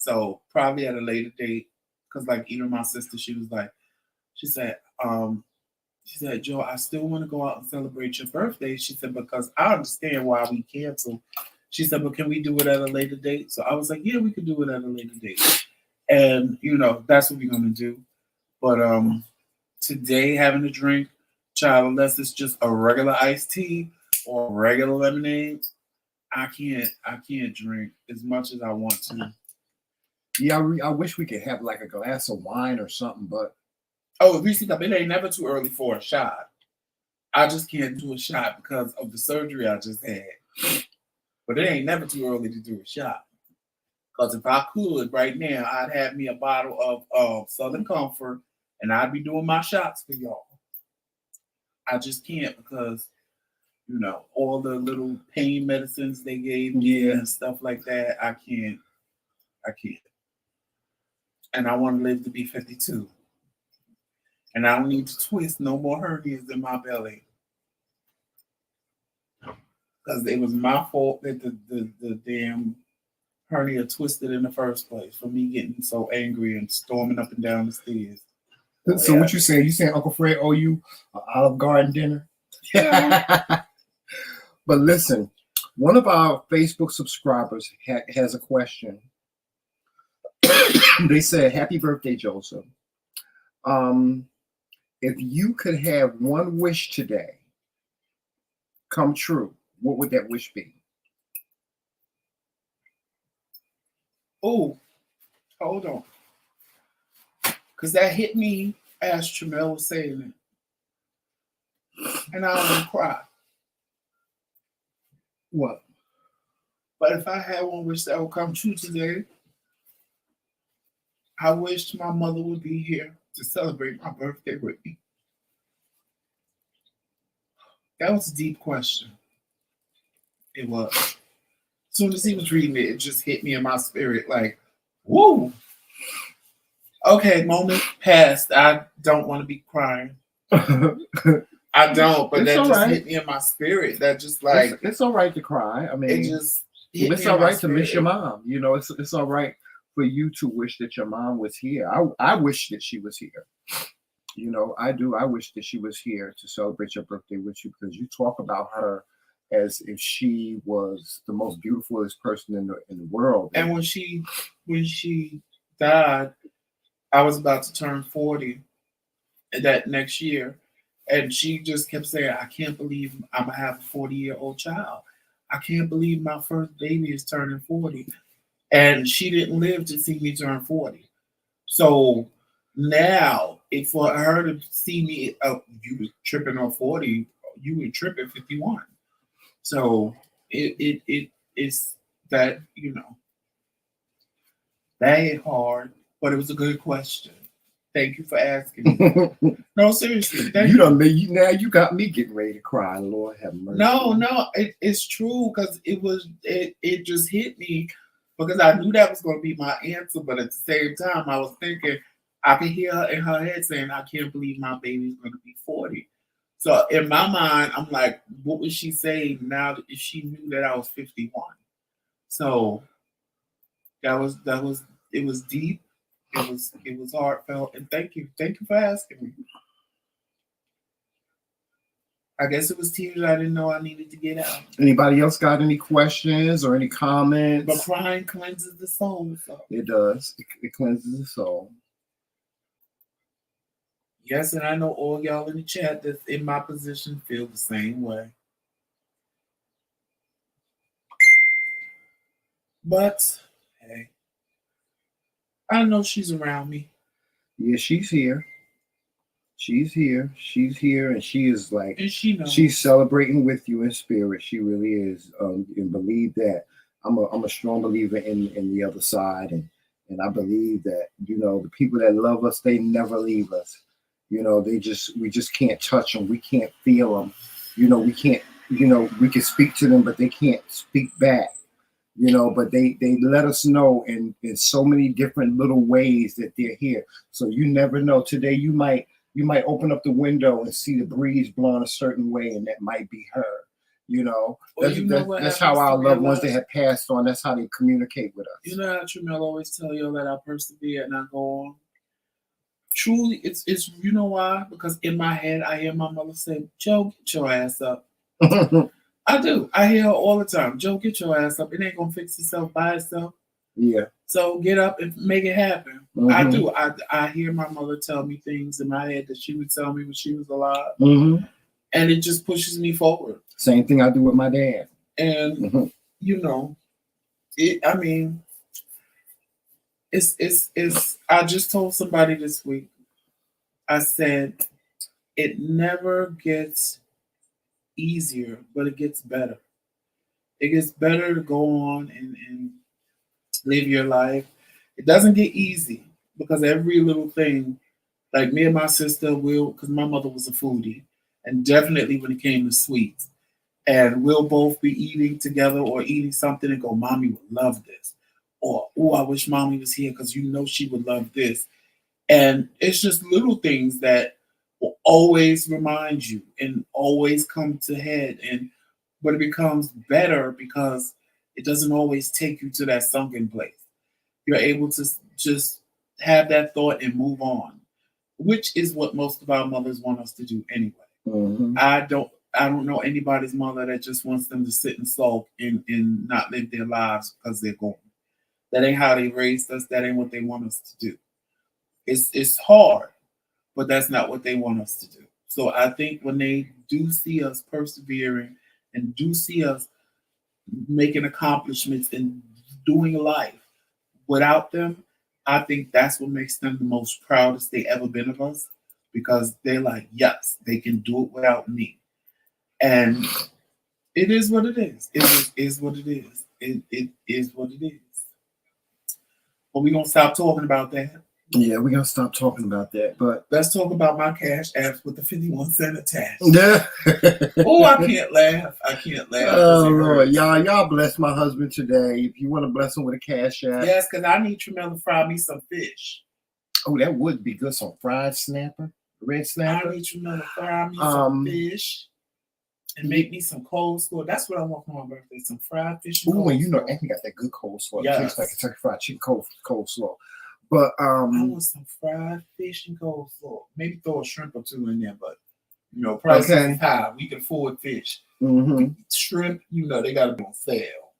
So probably at a later date, because like even my sister, she said, Joe, I still want to go out and celebrate your birthday. She said, because I understand why we cancel She said, but can we do it at a later date? So I was like, yeah, we could do it at a later date. And, you know, that's what we're going to do. But today, having a drink, child, unless it's just a regular iced tea or regular lemonade, I can't drink as much as I want to. Yeah, I wish we could have like a glass of wine or something, but oh, Reese, it ain't never too early for a shot. I just can't do a shot because of the surgery I just had. But it ain't never too early to do a shot. Because if I could right now, I'd have me a bottle of Southern Comfort and I'd be doing my shots for y'all. I just can't because, you know, all the little pain medicines they gave me and stuff like that, I can't. And I want to live to be 52. And I don't need to twist no more hernias in my belly. Because it was my fault that the damn hernia twisted in the first place for me getting so angry and storming up and down the stairs. So what you saying? You saying Uncle Fred owe you an Olive Garden dinner? Yeah. But listen, one of our Facebook subscribers has a question. They said, "Happy birthday, Joseph. If you could have one wish today come true, what would that wish be?" Oh, hold on. Because that hit me as Tramel was saying it. And I want to cry. What? But if I had one wish that would come true today, I wished my mother would be here to celebrate my birthday with me. That was a deep question. It was. As soon as he was reading it, it just hit me in my spirit like, woo! Okay, moment passed. I don't want to be crying. I don't, but it's that just right. hit me in my spirit. That just like... It's all right to cry. I mean, it just hit it's me all in my right to miss spirit. your mom. You know, it's all right for you to wish that your mom was here. I wish that she was here. You know, I do. I wish that she was here to celebrate your birthday with you because you talk about her as if she was the most beautifulest person in the world. And when she died, I was about to turn 40 that next year. And she just kept saying, I can't believe I'm going to have a 40-year-old child. I can't believe my first baby is turning 40. And she didn't live to see me turn 40. So now, for her to see me, you was tripping on 40, you were tripping 51. So it's that, you know, that ain't hard, but it was a good question. Thank you for asking me. No, seriously. You done made now you got me getting ready to cry. Lord have mercy. No, it's true because it just hit me because I knew that was going to be my answer, but at the same time I was thinking I could hear her in her head saying, "I can't believe my baby's going to be 40." So in my mind, I'm like, what would she say now if she knew that I was 51? So it was deep. It was heartfelt, and thank you for asking me. I guess it was tears I didn't know I needed to get out. Anybody else got any questions or any comments? But crying cleanses the soul. So. It does. It cleanses the soul. Yes, and I know all y'all in the chat that's in my position feel the same way. But, hey, I know she's around me. Yeah, she's here. She's here. She's here, and she is like, and she knows. She's celebrating with you in spirit. She really is. And believe that. I'm a strong believer in the other side, and I believe that, you know, the people that love us, they never leave us. You know, we just can't touch them. We can't feel them. You know, we can't. You know, we can speak to them, but they can't speak back. You know, but they let us know in so many different little ways that they're here. So you never know. Today you might open up the window and see the breeze blowing a certain way, and that might be her. You know, that's how our loved ones that have passed on. That's how they communicate with us. You know how Tramel always tell you that I persevere and I go on. Truly, it's you know why? Because in my head I hear my mother say, "Joe, get your ass up." I do. I hear her all the time. Joe, get your ass up. It ain't gonna fix itself by itself. Yeah. So get up and make it happen. Mm-hmm. I do. I hear my mother tell me things in my head that she would tell me when she was alive. Mm-hmm. And it just pushes me forward. Same thing I do with my dad. And you know, I mean, it's I just told somebody this week, I said, it never gets easier, but it gets better. It gets better to go on and live your life. It doesn't get easy because every little thing, like me and my sister will, because my mother was a foodie, and definitely when it came to sweets, and we'll both be eating together or eating something and go, Mommy would love this. Or, oh, I wish Mommy was here because you know she would love this. And it's just little things that will always remind you and always come to head. But it becomes better because it doesn't always take you to that sunken place. You're able to just have that thought and move on, which is what most of our mothers want us to do anyway. Mm-hmm. I don't know anybody's mother that just wants them to sit and sulk and not live their lives because they're gone. That ain't how they raised us. That ain't what they want us to do. It's hard, but that's not what they want us to do. So I think when they do see us persevering and do see us making accomplishments and doing life without them, I think that's what makes them the most proudest they ever been of us, because they're like, yes, they can do it without me. And it is what it is. Is what it is. It is what it is. But we're going to stop talking about that. Yeah, we're going to stop talking about that. But let's talk about my cash apps with the 51 cent attached. Yeah. Oh, I can't laugh. I can't laugh. Oh, Lord. Y'all bless my husband today. If you want to bless him with a cash app. Yes, because I need Tremel to fry me some fish. Oh, that would be good. Some fried snapper, red snapper. I need Tremel to fry me some fish and make me some coleslaw. That's what I want for my birthday. Some fried fish. Oh, and you know, Anthony got that good coleslaw. Yes. It tastes like Kentucky Fried Chicken coleslaw. But I want some fried fish and coleslaw. Maybe throw a shrimp or two in there, but you know, price is high. We can afford fish. Mm-hmm. Shrimp, you know, they gotta be on sale.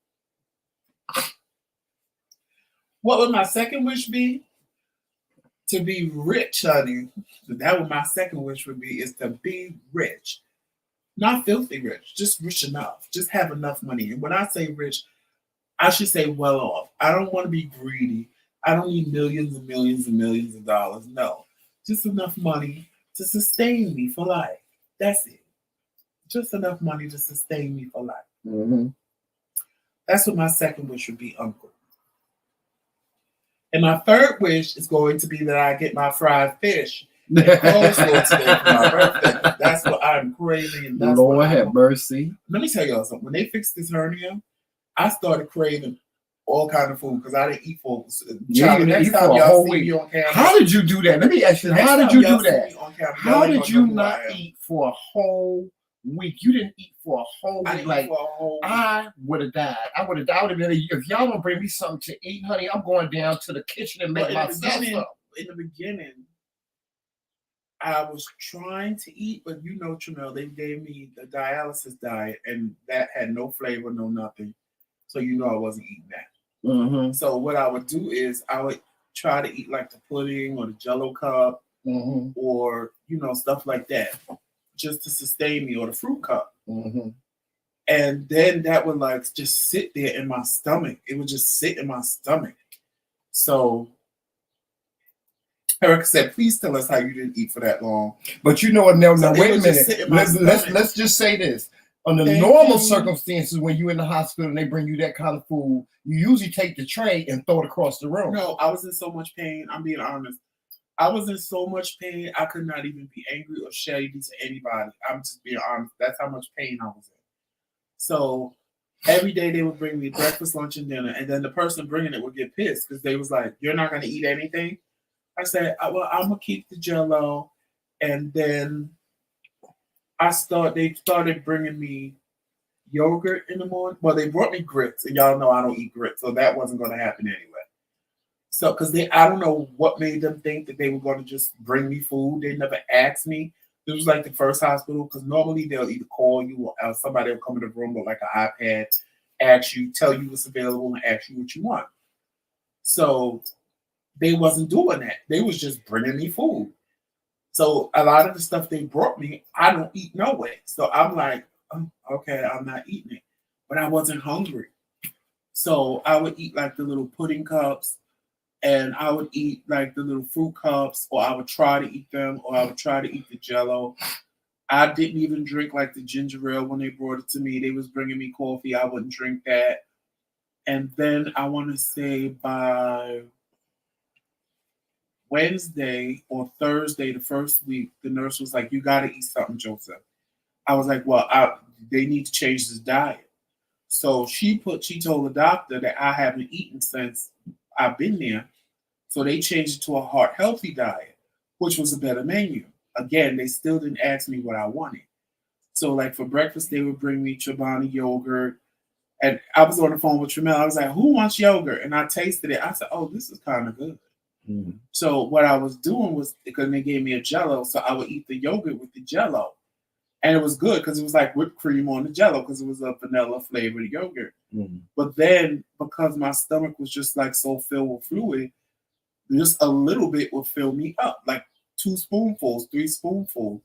What would my second wish be? To be rich, honey. That would my second wish would be, is to be rich. Not filthy rich, just rich enough. Just have enough money. And when I say rich, I should say well off. I don't want to be greedy. I don't need millions and millions and millions of dollars. No. Just enough money to sustain me for life. That's it. Just enough money to sustain me for life. Mm-hmm. That's what my second wish would be, Uncle. And my third wish is going to be that I get my fried fish and coleslaw today for my birthday. That's what I'm craving. That's Lord have mercy. Let me tell y'all something. When they fixed this hernia, I started craving all kind of food because I didn't eat for. You didn't eat for a whole week. How did you do that? Let me ask you. How did you do that? How did you not eat for a whole week? You didn't eat for a whole week. Like, I would have died. I would have died. If y'all don't bring me something to eat, honey, I'm going down to the kitchen and make myself something. In the beginning, I was trying to eat, but you know, Tremel, they gave me the dialysis diet, and that had no flavor, no nothing. So you know I wasn't eating that. Mm-hmm. So what I would do is I would try to eat like the pudding or the Jello cup, mm-hmm. or you know, stuff like that, just to sustain me, or the fruit cup. Mm-hmm. And then that would like just sit there in my stomach. It would just sit in my stomach. So Eric said, please tell us how you didn't eat for that long. But you know what? No, wait a minute. Let's just say this. Under normal circumstances, when you're in the hospital and they bring you that kind of food, you usually take the tray and throw it across the room. No, I was in so much pain. I'm being honest. I was in so much pain, I could not even be angry or shady to anybody. I'm just being honest. That's how much pain I was in. So every day they would bring me breakfast, lunch, and dinner. And then the person bringing it would get pissed because they was like, you're not going to eat anything? I said, well, I'm going to keep the Jello. And then they started bringing me yogurt in the morning. Well, they brought me grits. And y'all know I don't eat grits. So that wasn't going to happen anyway. So, because I don't know what made them think that they were going to just bring me food. They never asked me. This was like the first hospital because normally they'll either call you or somebody will come in the room with like an iPad, ask you, tell you what's available, and ask you what you want. So they wasn't doing that. They was just bringing me food. So a lot of the stuff they brought me, I don't eat no way. So I'm like, oh, okay, I'm not eating it. But I wasn't hungry. So I would eat like the little pudding cups and I would eat like the little fruit cups, or I would try to eat them, or I would try to eat the jello. I didn't even drink like the ginger ale when they brought it to me. They was bringing me coffee. I wouldn't drink that. And then I want to say by Wednesday or Thursday, the first week, the nurse was like, "You got to eat something, Joseph." I was like, "Well, they need to change this diet." So she told the doctor that I haven't eaten since I've been there. So they changed it to a heart healthy diet, which was a better menu. Again, they still didn't ask me what I wanted. So like for breakfast, they would bring me Chobani yogurt. And I was on the phone with Tramel. I was like, "Who wants yogurt?" And I tasted it. I said, "Oh, this is kind of good." Mm-hmm. So what I was doing was, because they gave me a jello, so I would eat the yogurt with the jello. And it was good because it was like whipped cream on the jello because it was a vanilla flavored yogurt. Mm-hmm. But then because my stomach was just like so filled with fluid, just a little bit would fill me up, like 2 spoonfuls, 3 spoonfuls.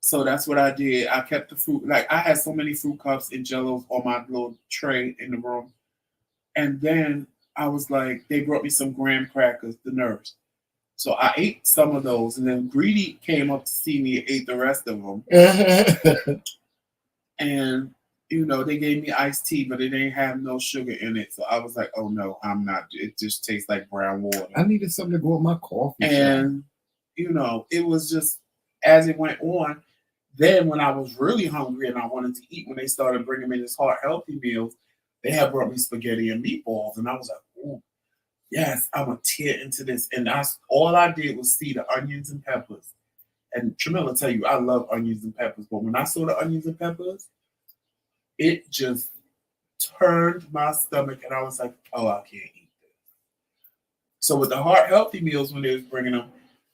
So that's what I did. I kept the fruit. Like I had so many fruit cups and jellos on my little tray in the room. And then I was like, they brought me some graham crackers, the nurse. So I ate some of those. And then Greedy came up to see me and ate the rest of them. And, you know, they gave me iced tea, but it didn't have no sugar in it. So I was like, oh no, I'm not. It just tastes like brown water. I needed something to go with my coffee. And, you know, it was just, as it went on, then when I was really hungry and I wanted to eat, when they started bringing me this heart healthy meals, they had brought me spaghetti and meatballs. And I was like, oh, yes, I'm going to tear into this. And all I did was see the onions and peppers. And Tramel will tell you, I love onions and peppers. But when I saw the onions and peppers, it just turned my stomach. And I was like, oh, I can't eat this. So with the heart healthy meals, when they was bringing them,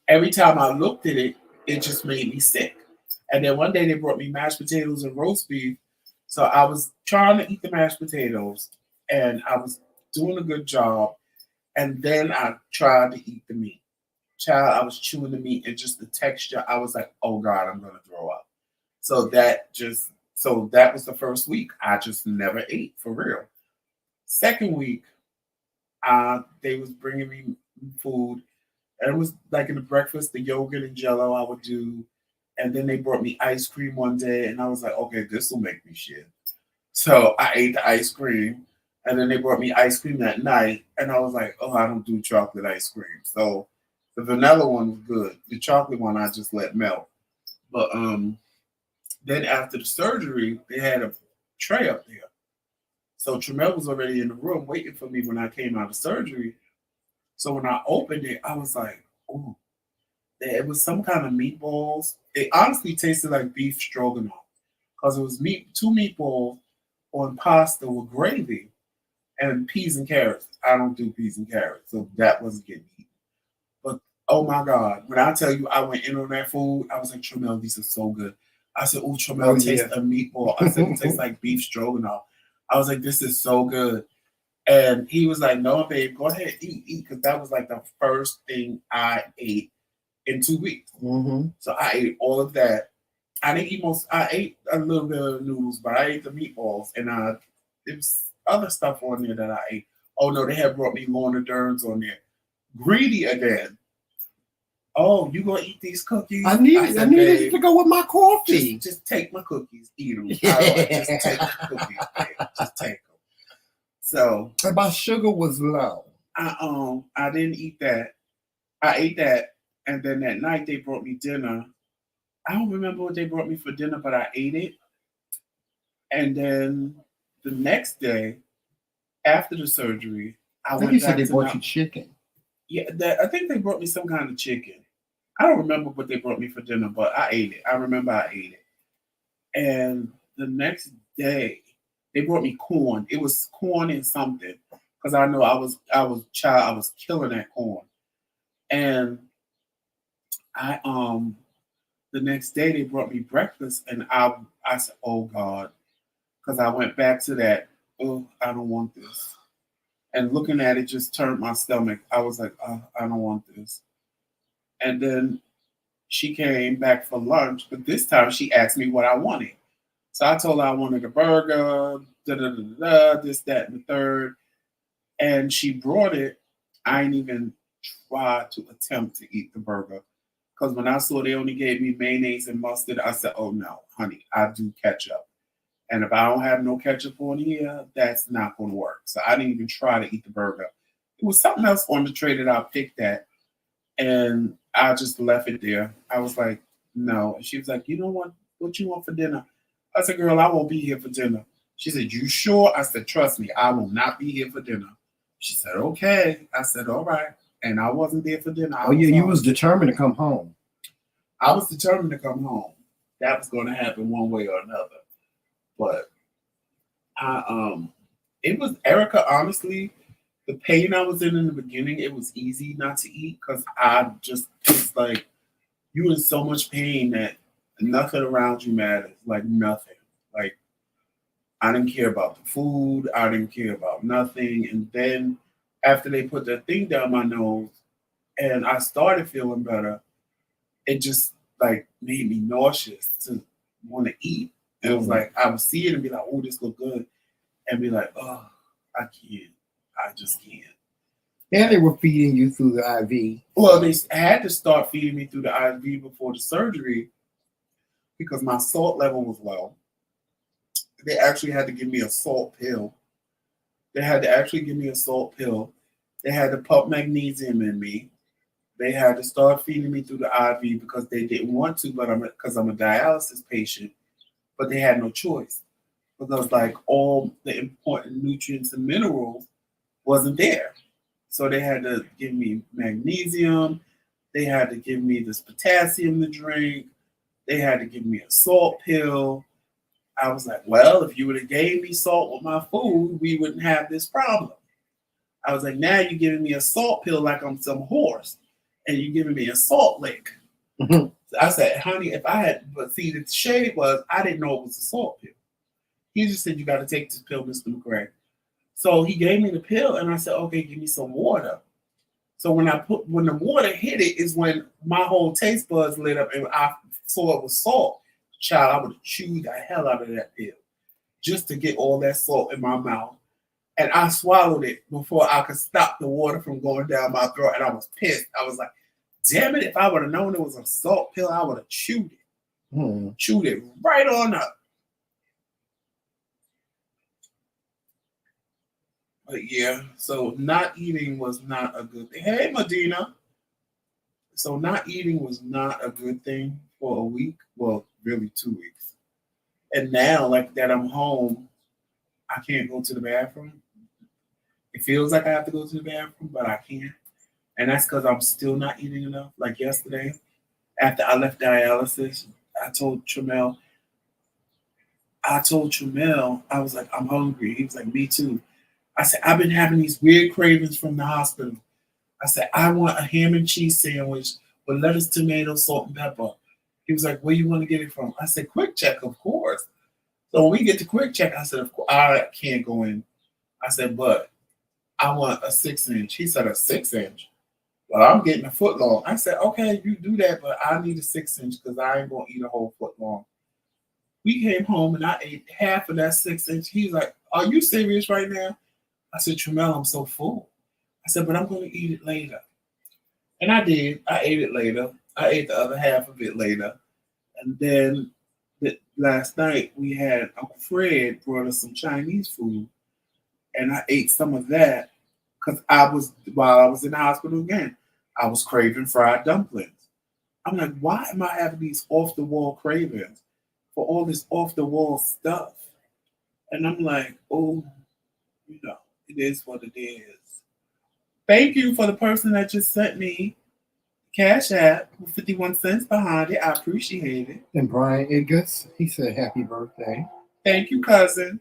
every time I looked at it, it just made me sick. And then one day they brought me mashed potatoes and roast beef. So I was trying to eat the mashed potatoes and I was doing a good job. And then I tried to eat the meat. Child, I was chewing the meat and just the texture, I was like, oh God, I'm going to throw up. So that was the first week. I just never ate for real. Second week, they was bringing me food. And it was like in the breakfast, the yogurt and jello I would do. And then they brought me ice cream one day, and I was like, okay, this will make me shit. So I ate the ice cream, and then they brought me ice cream that night, and I was like, oh, I don't do chocolate ice cream. So the vanilla one was good. The chocolate one I just let melt. But then after the surgery, they had a tray up there. So Tramel was already in the room waiting for me when I came out of surgery. So when I opened it, I was like, oh. It was some kind of meatballs. It honestly tasted like beef stroganoff because it was 2 meatballs on pasta with gravy and peas and carrots. I don't do peas and carrots, so that wasn't getting eaten. But oh my God, when I tell you I went in on that food, I was like, Tramel, these are so good. I said, oh, Tramel tastes a meatball. I said, it tastes like beef stroganoff. I was like, this is so good. And he was like, no, babe, go ahead, eat, because that was like the first thing I ate in 2 weeks. Mm-hmm. So I ate all of that. I ate a little bit of noodles, but I ate the meatballs. And there was other stuff on there that I ate. Oh no, they had brought me Lorna Derns on there. Greedy again. Oh, you gonna eat these cookies? I needed it to go with my coffee. Just take my cookies, eat them. Just take the cookies, babe. Just take them. So my sugar was low. I didn't eat that. I ate that. And then that night they brought me dinner. I don't remember what they brought me for dinner, but I ate it. And then the next day, after the surgery, I went back to... You said they brought you chicken. Yeah, I think they brought me some kind of chicken. I don't remember what they brought me for dinner, but I ate it. I remember I ate it. And the next day, they brought me corn. It was corn and something. Because I know I was killing that corn. And the next day they brought me breakfast, and I said, "Oh God," because I went back to that. Oh, I don't want this. And looking at it just turned my stomach. I was like, oh, I don't want this. And then she came back for lunch, but this time she asked me what I wanted. So I told her I wanted a burger, this, that, and the third. And she brought it. I didn't even try to attempt to eat the burger. Because when I saw they only gave me mayonnaise and mustard, I said, oh no, honey, I do ketchup. And if I don't have no ketchup on here, that's not going to work. So I didn't even try to eat the burger. It was something else on the tray that I picked at. And I just left it there. I was like, no. And she was like, you know what you want for dinner? I said, girl, I won't be here for dinner. She said, you sure? I said, trust me, I will not be here for dinner. She said, okay. I said, all right. And I wasn't there for dinner. Oh, yeah, you was determined to come home. I was determined to come home. That was going to happen one way or another. But it was Erica, honestly, the pain I was in the beginning, it was easy not to eat because I just, it's like, you in so much pain that nothing around you matters. Like nothing. Like I didn't care about the food. I didn't care about nothing. And then after they put that thing down my nose and I started feeling better, it just like made me nauseous to want to eat. And it was like, I would see it and be like, oh, this look good. And be like, oh, I can't. I just can't. And they were feeding you through the IV. Well, they had to start feeding me through the IV before the surgery because my salt level was low. They actually had to give me a salt pill. They had to actually give me a salt pill. They had to pump magnesium in me. They had to start feeding me through the IV because they didn't want to, but because I'm a dialysis patient, but they had no choice. Because like all the important nutrients and minerals wasn't there. So they had to give me magnesium. They had to give me this potassium to drink. They had to give me a salt pill. I was like, well, if you would have gave me salt with my food, we wouldn't have this problem. I was like, now you're giving me a salt pill like I'm some horse, and you're giving me a salt lick. So I said, honey, if I had, but see, the shade was, I didn't know it was a salt pill. He just said, you got to take this pill, Mr. McRae. So he gave me the pill, and I said, okay, give me some water. So when the water hit it is when my whole taste buds lit up, and I saw it was salt. Child, I would have chewed the hell out of that pill just to get all that salt in my mouth. And I swallowed it before I could stop the water from going down my throat, and I was pissed. I was like, damn it, if I would have known it was a salt pill, I would have chewed it. Chewed it right on up. But yeah, so not eating was not a good thing. Hey, Medina. So not eating was not a good thing for a week. Well, really 2 weeks. And now, like that I'm home, I can't go to the bathroom. It feels like I have to go to the bathroom, but I can't. And that's because I'm still not eating enough. Like yesterday, after I left dialysis, I told Tramel, I was like, I'm hungry. He was like, me too. I said, I've been having these weird cravings from the hospital. I said, I want a ham and cheese sandwich with lettuce, tomato, salt, and pepper. He was like, where you want to get it from? I said, Quick Check, of course. So when we get to Quick Check, I said, of course, I can't go in. I said, but I want a 6-inch. He said, a 6-inch? Well, I'm getting a foot long. I said, okay, you do that, but I need a 6-inch because I ain't going to eat a whole foot long. We came home and I ate half of that 6-inch. He's like, are you serious right now? I said, Tramel, I'm so full. I said, but I'm going to eat it later. And I did. I ate it later. I ate the other half of it later. And then last night we had Uncle Fred brought us some Chinese food. And I ate some of that because while I was in the hospital again, I was craving fried dumplings. I'm like, why am I having these off-the-wall cravings for all this off-the-wall stuff? And I'm like, oh, it is what it is. Thank you for the person that just sent me Cash App with 51 cents behind it. I appreciate it. And Brian Idgus, he said happy birthday. Thank you, cousin.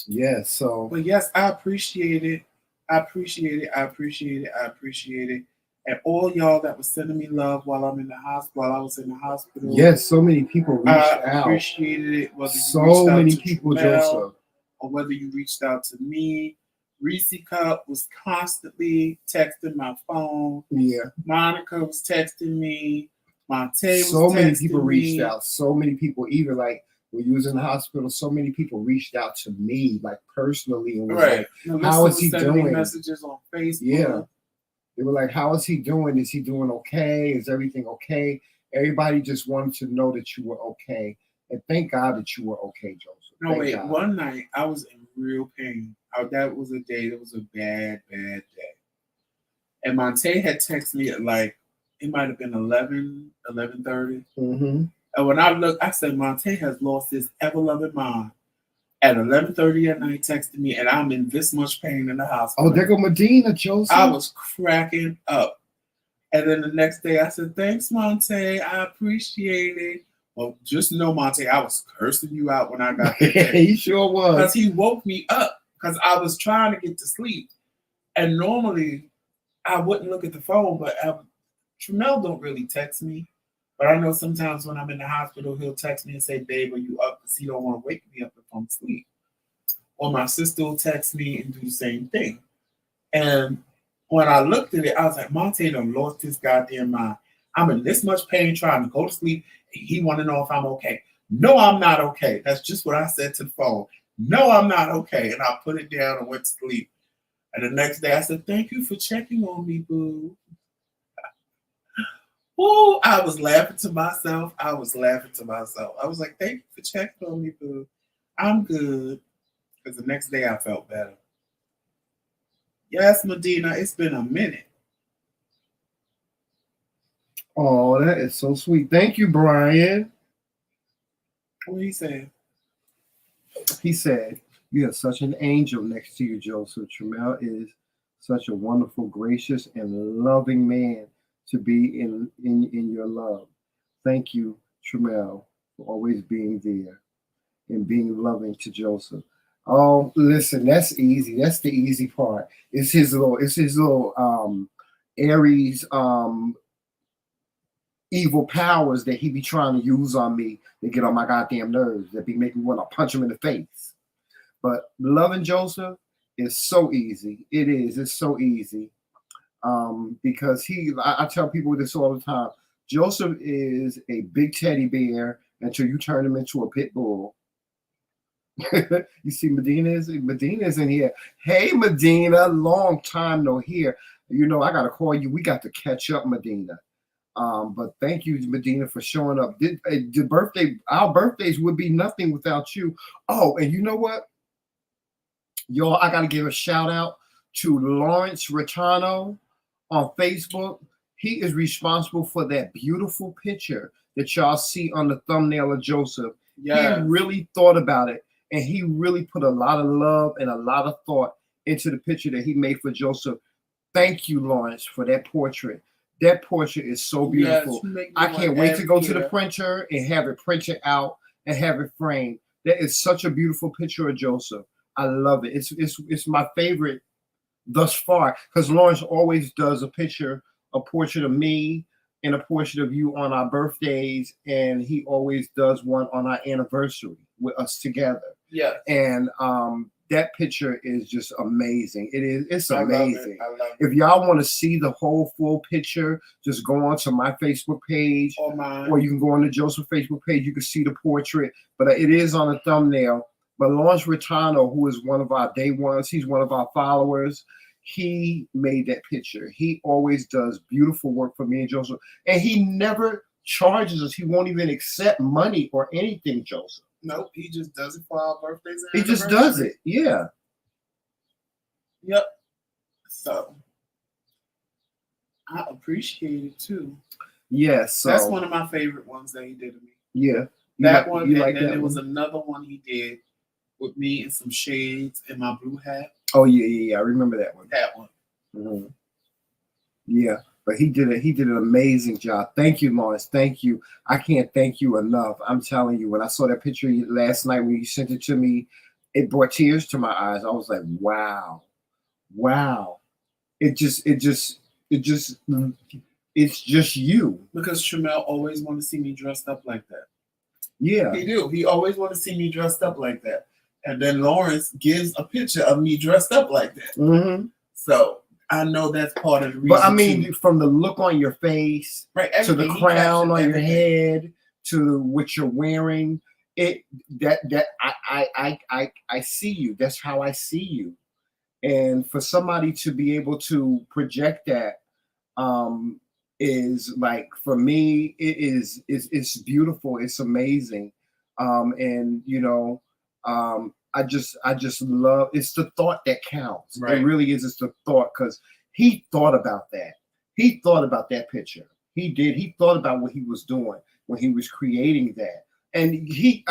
Yes, so. But yes, I appreciate it. I appreciate it. I appreciate it. I appreciate it. And all y'all that was sending me love while I'm in the hospital, while I was in the hospital. Yes, so many people reached out. I appreciated it. Whether you so reached out many to people, Tramel, Joseph. or whether you reached out to me. Reese Cup was constantly texting my phone. Yeah. Monica was texting me. Monte was so many texting people me. reached out. So many people, even like when you was in the hospital, so many people reached out to me, like personally, and was Right. like, "How is he sending me doing?" messages on Facebook. Yeah. They were like, "How is he doing? Is he doing okay? Is everything okay?" Everybody just wanted to know that you were okay. And thank God that you were okay, Joseph. No, thank wait. God. One night I was in real pain. That was a day. That was a bad, bad day. And Monte had texted me at like, it might have been 11:30. Mm-hmm. And when I looked, I said, Monte has lost his ever-loving mind. At 11:30 at night, texting me, and I'm in this much pain in the hospital. Oh, there go Medina, Joseph. I was cracking up. And then the next day, I said, "Thanks, Monte. I appreciate it." Well, just know, Monte, I was cursing you out when I got there. He sure was. Because he woke me up because I was trying to get to sleep. And normally, I wouldn't look at the phone, but Tramel don't really text me. But I know sometimes when I'm in the hospital, he'll text me and say, "Babe, are you up?" Because he don't want to wake me up if I'm asleep. Or my sister will text me and do the same thing. And when I looked at it, I was like, Monte done lost his goddamn mind. I'm in this much pain trying to go to sleep. He want to know if I'm okay. No, I'm not okay. That's just what I said to the phone. No, I'm not okay. And I put it down and went to sleep. And the next day I said, "Thank you for checking on me, boo." Oh, I was laughing to myself. I was like, "Thank you for checking on me, boo. I'm good." Because the next day I felt better. Yes, Medina, it's been a minute. Oh, that is so sweet. Thank you, Brian. What he said? He said, "You have such an angel next to you, Joseph. Tramel is such a wonderful, gracious, and loving man to be in your love. Thank you, Tramel, for always being there and being loving to Joseph." Oh, listen, that's easy. That's the easy part. It's his little Aries evil powers that he be trying to use on me that get on my goddamn nerves, that be making me want to punch him in the face. But loving Joseph is so easy. It is. It's so easy. Because I tell people this all the time. Joseph is a big teddy bear until you turn him into a pit bull. You see, Medina's in here. Hey, Medina, long time no hear. You know, I gotta call you. We got to catch up, Medina. But thank you, Medina, for showing up. Our birthdays would be nothing without you. Oh, and you know what? Y'all, I got to give a shout out to Lawrence Retano on Facebook. He is responsible for that beautiful picture that y'all see on the thumbnail of Joseph. Yes. He really thought about it, and he really put a lot of love and a lot of thought into the picture that he made for Joseph. Thank you, Lawrence, for that portrait. That portrait is so beautiful. Yes, I can't wait to go to the printer and have it printed out and have it framed. That is such a beautiful picture of Joseph. I love it. It's my favorite thus far, because Lawrence always does a portrait of me and a portrait of you on our birthdays, and he always does one on our anniversary with us together. Yeah. And that picture is just amazing. It's amazing. I love it. If y'all want to see the whole full picture, just go on to my Facebook page, or you can go on the Joseph Facebook page. You can see the portrait, but it is on the thumbnail. But Lawrence Retano, who is one of our day ones, he's one of our followers. He made that picture. He always does beautiful work for me and Joseph, and he never charges us. He won't even accept money or anything, Joseph. Nope, he just does it for our birthdays. He just does it, yeah. Yep. So I appreciate it too. Yes, so that's one of my favorite ones that he did to me. Yeah, that one, and then there was another one he did with me in some shades and my blue hat. Oh yeah. I remember that one. That one. Mm-hmm. Yeah. But he did an amazing job. Thank you, Lawrence. Thank you. I can't thank you enough. I'm telling you, when I saw that picture last night when you sent it to me, it brought tears to my eyes. I was like, wow. It just it's just you. Because Tramel always want to see me dressed up like that. Yeah. He do. He always want to see me dressed up like that. And then Lawrence gives a picture of me dressed up like that. Mm-hmm. So I know that's part of the reason. But I mean, from the look on your face, right, to the crown on your head, to what you're wearing, I see you. That's how I see you. And for somebody to be able to project that is like, for me, it's beautiful. It's amazing. And you know, I just love, it's the thought that counts. Right. It really is. It's the thought, because he thought about that. He thought about that picture. He did. He thought about what he was doing when he was creating that. And he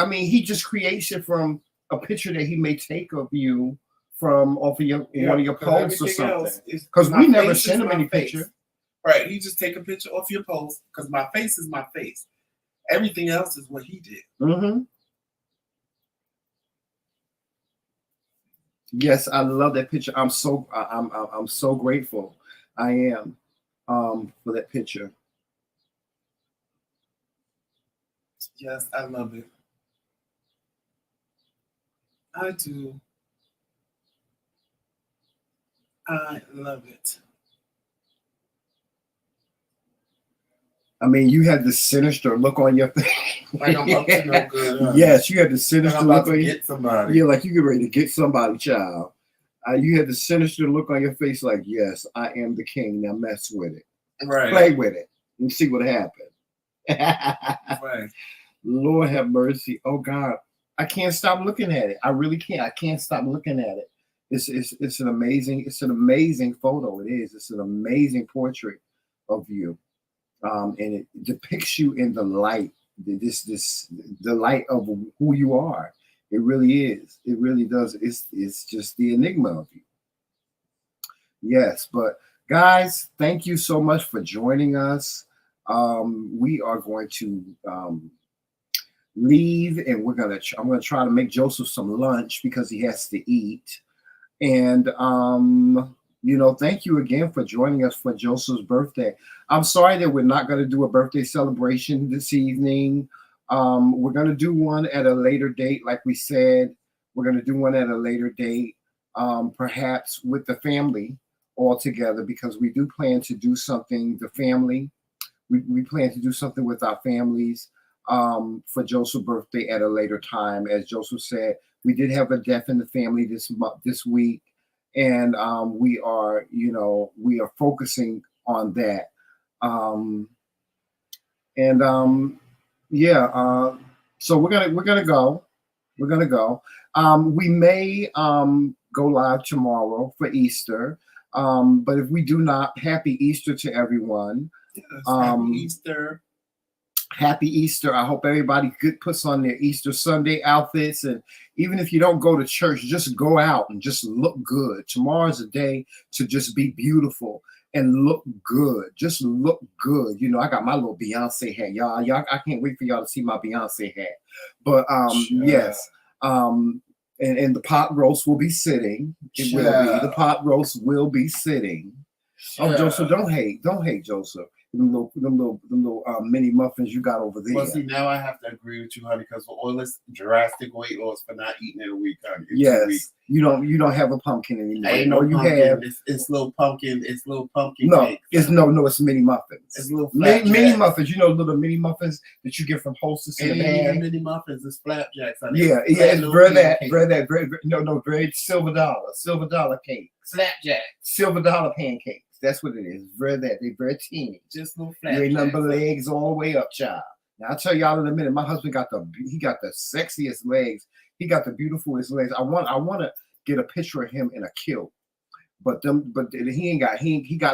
just creates it from a picture that he may take of you from off of your one of your posts or something. Because we never send him any picture. Right. He just take a picture off your post, because my face is my face. Everything else is what he did. Mm-hmm. Yes, I love that picture. I'm so grateful. I am for that picture. Yes, I love it. I do. I love it. I mean, you had the sinister look on your face. Like I'm up to no good. Huh? Yes, you had the sinister look on you. Get somebody. Yeah, like you get ready to get somebody, child. You had the sinister look on your face, like, yes, I am the king. Now mess with it. Right. Play with it and see what happens. Right. Lord have mercy. Oh God, I can't stop looking at it. I really can't. I can't stop looking at it. It's an amazing photo. It is. It's an amazing portrait of you. And it depicts you in the light, the light of who you are. It really is. It really does. It's just the enigma of you. Yes, but guys, thank you so much for joining us. We are going to leave, and I'm gonna try to make Joseph some lunch because he has to eat. And you know, thank you again for joining us for Joseph's birthday. I'm sorry that we're not going to do a birthday celebration this evening. We're going to do one at a later date. Like we said, we're going to do one at a later date, perhaps with the family all together, because we do plan to do something, the family. We plan to do something with our families for Joseph's birthday at a later time. As Joseph said, we did have a death in the family this week. And we are focusing on that. So we're gonna go. We may go live tomorrow for Easter. But if we do not, happy Easter to everyone. Yes, happy Easter. Happy Easter. I hope everybody puts on their Easter Sunday outfits. And even if you don't go to church, just go out and just look good. Tomorrow's a day to just be beautiful and look good. Just look good. You know, I got my little Beyonce hat. Y'all, I can't wait for y'all to see my Beyonce hat. But sure. Yes. And the pot roast will be sitting. It will be. The pot roast will be sitting. Sure. Oh, Joseph, don't hate, Joseph. Them little mini muffins you got over there. Well, see, now I have to agree with you, honey, because for all this drastic weight loss for not eating in a week, honey. Yes, you don't have a pumpkin anymore. Ain't no pumpkin. Have it's little pumpkin. It's little pumpkin. No, cake. It's mini muffins. It's little mini muffins. You know, little mini muffins that you get from Hostess in the bag. Mini muffins. It's flapjacks. Honey. Yeah, it's very silver dollar cake. Flapjack. Silver dollar pancakes. That's what it is. They very teeny. Just little flat. You ain't nothing but legs all the way up, child. Now I'll tell y'all in a minute. My husband got the sexiest legs. He got the beautifulest legs. I want to get a picture of him in a kilt, but he got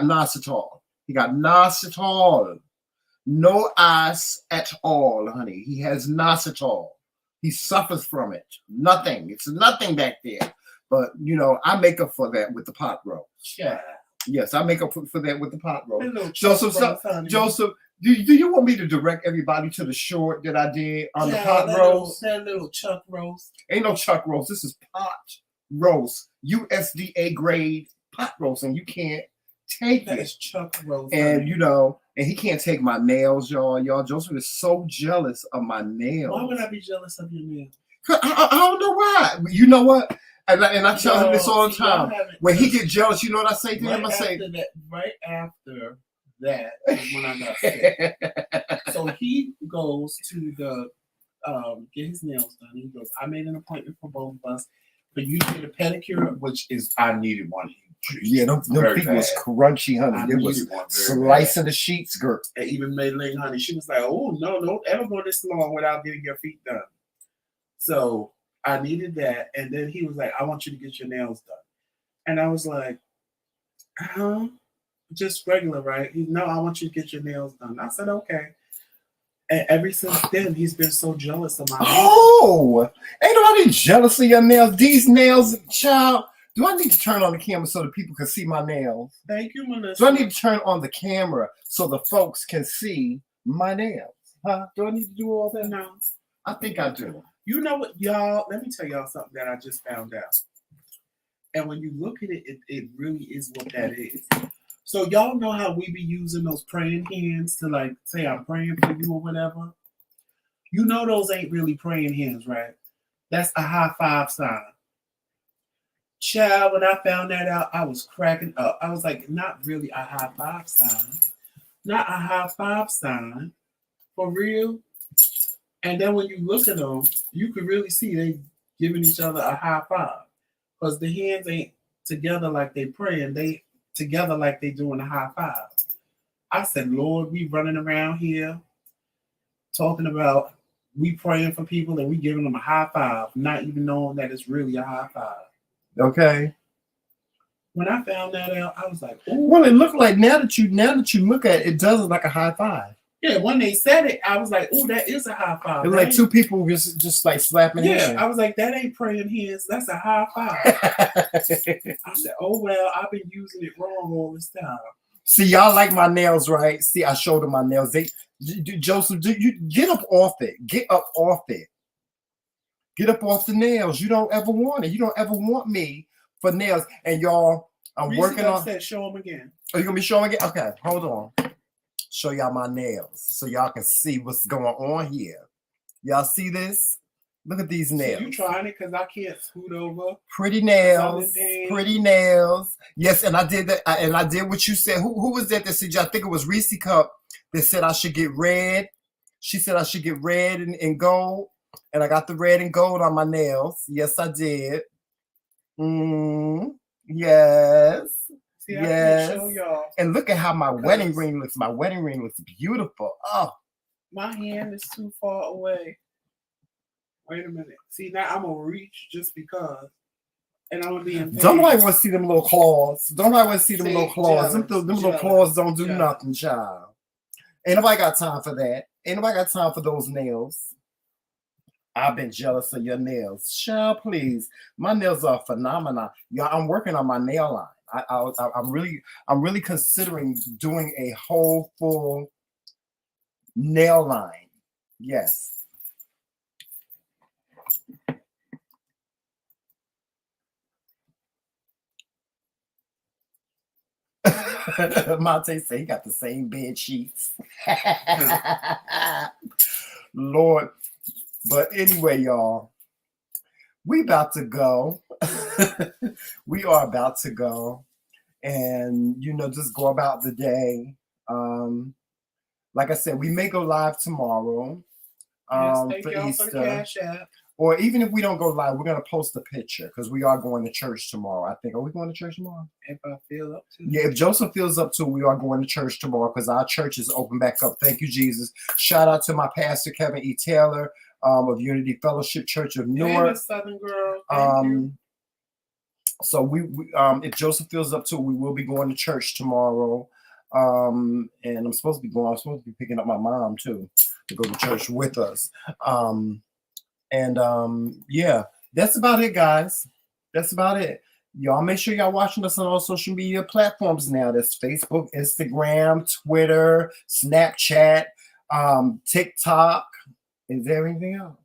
Nositol. He got Nositol. No ice at all, honey. He has Nositol. He suffers from it. Nothing. It's nothing back there. But you know, I make up for that with the pot roast. Yeah. Yes, I make up for that with the pot roast. Joseph, do you want me to direct everybody to the short that I did on the pot roast? That little chuck roast. Ain't no chuck roast. This is pot roast, USDA grade pot roast, and you can't take That it. is Chuck Rose. And you know, and he can't take my nails, y'all. Joseph is so jealous of my nails. Why would I be jealous of your nails? I don't know why. You know what? And I tell him this all the time. When he gets jealous, you know what I say to him? I say, right after that is when I got sick. So he goes to the get his nails done. He goes, I made an appointment for both of us for you to get a pedicure, which is I needed one. Yeah, them feet was crunchy, honey. It was slicing the sheets, girl. And even Maylene, honey, she was like, oh, no, don't ever go this long without getting your feet done. So I needed that. And then he was like, I want you to get your nails done. And I was like, just regular, right? He, no, I want you to get your nails done. I said, okay. And ever since then, he's been so jealous of my nails. Oh, ain't nobody jealous of your nails. These nails, child. Do I need to turn on the camera so that people can see my nails? Thank you, Melissa. Do I need to turn on the camera so the folks can see my nails? Huh? Do I need to do all that? No. I think I do. You know what, y'all? Let me tell y'all something that I just found out. And when you look at it, it really is what that is. So y'all know how we be using those praying hands to like say I'm praying for you or whatever? You know those ain't really praying hands, right? That's a high five sign. Child, when I found that out, I was cracking up. I was like, not really a high five sign. Not a high five sign. For real. And then when you look at them, you can really see they giving each other a high five. Because the hands ain't together like they praying. They together like they doing a high five. I said, Lord, we running around here talking about we praying for people and we giving them a high five, not even knowing that it's really a high five. Okay. When I found that out, I was like, ooh. Well, it looked like now that you look at it, it does look like a high five. Yeah, when they said it, I was like, ooh, that is a high five. It was like two people just like slapping hands. Yeah, I was like, that ain't praying hands. That's a high five. I said, oh, well, I've been using it wrong all this time. See, y'all like my nails, right? See, I showed them my nails. Joseph, you get up off it. Get up off it. Get up off the nails. You don't ever want it. You don't ever want me for nails. And y'all, I'm working on. Said, show them again. Are you gonna be showing it? Okay, hold on. Show y'all my nails so y'all can see what's going on here. Y'all see this? Look at these nails. So you trying it because I can't scoot over. Pretty nails. Pretty nails. Yes, and I did that. And I did what you said. Who was that said? I think it was Reese Cup that said I should get red. She said I should get red and gold. And I got the red and gold on my nails. Yes, I did. Yes. See, yes. I can show y'all. And look at how my wedding ring looks. My wedding ring looks beautiful. Oh. My hand is too far away. Wait a minute. See, now I'm going to reach just because. And I'm going to be in pain. Don't nobody want to see them little claws. Don't nobody want to see them little claws. Them little claws don't do nothing, child. Ain't nobody got time for that. Ain't nobody got time for those nails. I've been jealous of your nails. Child, please. My nails are phenomenal. Y'all, I'm working on my nail line. I'm really considering doing a whole full nail line. Yes. Monte said he got the same bed sheets. Lord. But anyway, y'all, we about to go. We are about to go. And, just go about the day. Like I said, we may go live tomorrow for Easter. For the Cash App. Or even if we don't go live, we're going to post a picture because we are going to church tomorrow. I think. Are we going to church tomorrow? If I feel up to it. Yeah, if Joseph feels up to it, we are going to church tomorrow because our church is open back up. Thank you, Jesus. Shout out to my pastor, Kevin E. Taylor, of Unity Fellowship Church of Newark. Southern girl. Thank you. So we if Joseph feels up to it, we will be going to church tomorrow. And I'm supposed to be picking up my mom too to go to church with us. Yeah, that's about it, guys. That's about it. Y'all make sure y'all watching us on all social media platforms now. That's Facebook, Instagram, Twitter, Snapchat, TikTok. Is there anything else?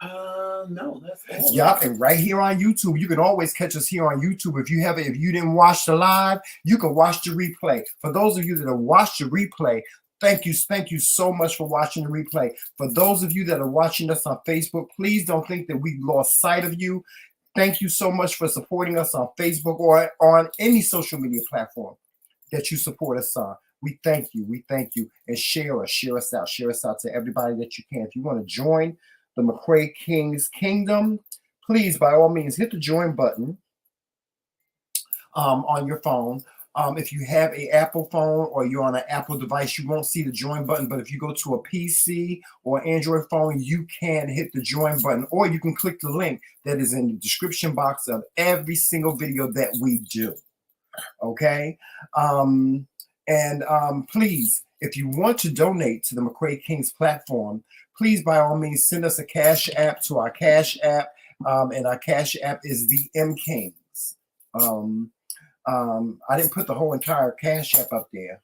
No, that's all. Yup, and right here on YouTube, you can always catch us here on YouTube. If you didn't watch the live, you can watch the replay. For those of you that have watched the replay, thank you so much for watching the replay. For those of you that are watching us on Facebook, please don't think that we've lost sight of you. Thank you so much for supporting us on Facebook or on any social media platform that you support us on. We thank you, and share us out to everybody that you can. If you want to join the TheMcRaeKingz Kingdom, please, by all means, hit the join button on your phone. If you have an Apple phone or you're on an Apple device, you won't see the join button. But if you go to a PC or Android phone, you can hit the join button, or you can click the link that is in the description box of every single video that we do. Okay? Please, if you want to donate to the TheMcRaeKingz platform, please, by all means, send us a Cash App to our Cash App, and our Cash App is TheMKingz. I didn't put the whole entire Cash App up there,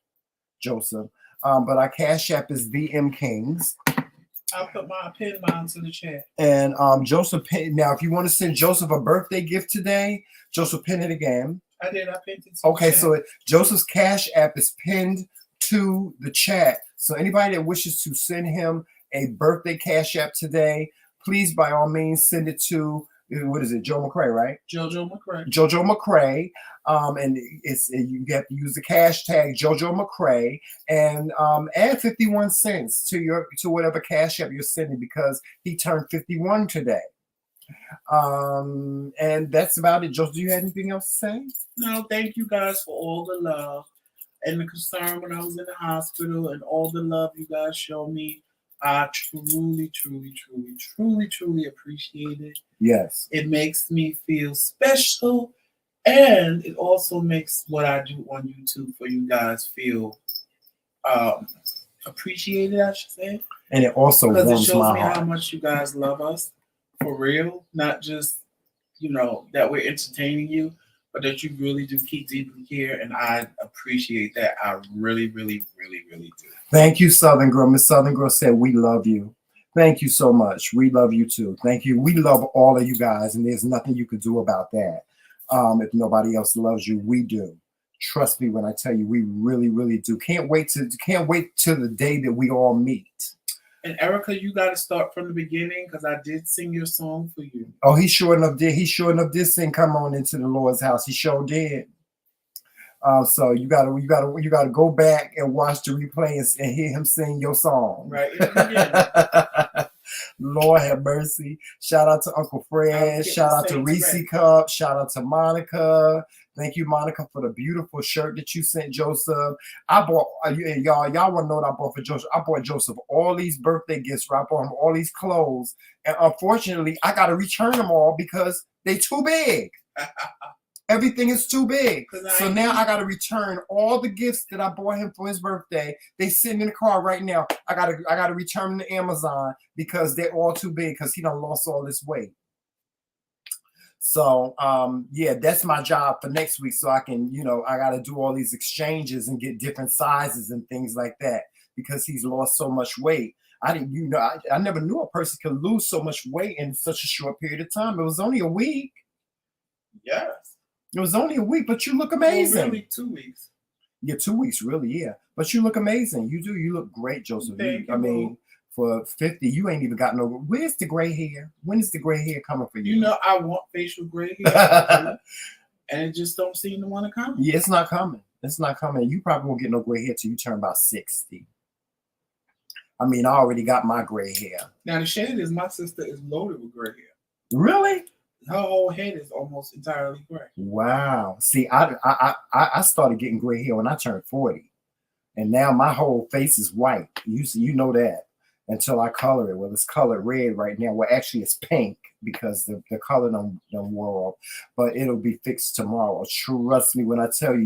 Joseph, but our Cash App is TheMKingz. I'll put my pin mine to the chat. And Joseph, now if you want to send Joseph a birthday gift today, Joseph, pin it again. I did. I pinned it. Okay, so Joseph's Cash App is pinned to the chat. So anybody that wishes to send him a birthday Cash App today, please, by all means, send it to, what is it, Joe McCrae, right? Jojo McCrae. Jojo McCrae. And you have to use the hashtag Jojo McCrae and add 51 cents to whatever Cash App you're sending, because he turned 51 today. And that's about it. Jojo, do you have anything else to say? No, thank you guys for all the love and the concern when I was in the hospital, and all the love you guys showed me. I truly appreciate it. Yes. It makes me feel special, and it also makes what I do on YouTube for you guys feel appreciated, I should say. And it also warms my heart. Because it shows me how much you guys love us, for real. Not just, that we're entertaining you, but that you really do keep deeply care, and I appreciate that. I really do. Thank you, Southern Girl. Miss Southern Girl said, we love you. Thank you so much. We love you too. Thank you. We love all of you guys, and there's nothing you could do about that. If nobody else loves you, we do. Trust me when I tell you, we really do. Can't wait till the day that we all meet. And Erica, you got to start from the beginning, because I did sing your song for you. Oh, he sure enough did. He sure enough did sing "Come On Into the Lord's House." He sure did. So you gotta go back and watch the replay and hear him sing your song. Right. Yeah. Lord have mercy. Shout out to Uncle Fred. Shout out to Reese Cup. Shout out to Monica. Thank you, Monica, for the beautiful shirt that you sent Joseph. I bought, y'all want to know what I bought for Joseph? I bought Joseph all these birthday gifts. I bought him all these clothes. And unfortunately, I got to return them all because they too big. Everything is too big. So now I got to return all the gifts that I bought him for his birthday. They sitting in the car right now. I gotta return them to Amazon because they're all too big, because he done lost all this weight. So yeah, that's my job for next week. So I can, I got to do all these exchanges and get different sizes and things like that, because he's lost so much weight. I didn't, I never knew a person could lose so much weight in such a short period of time. It was only a week. Yes. It was only a week, but you look amazing. Well, really 2 weeks. Yeah, 2 weeks, really, yeah. But you look amazing. You do. You look great, Joseph. Thank you. I mean, for 50, you ain't even got no. Where's the gray hair? When is the gray hair coming for you? I want facial gray hair, and it just don't seem to want to come. Yeah, it's not coming. It's not coming. You probably won't get no gray hair till you turn about 60. I mean, I already got my gray hair. Now the shade is, my sister is loaded with gray hair. Really? Her whole head is almost entirely gray. Wow. See, I started getting gray hair when I turned 40, and now my whole face is white. You know that. Until I color it. Well, it's colored red right now. Well, actually, it's pink because the color done wore off. But it'll be fixed tomorrow. Trust me when I tell you,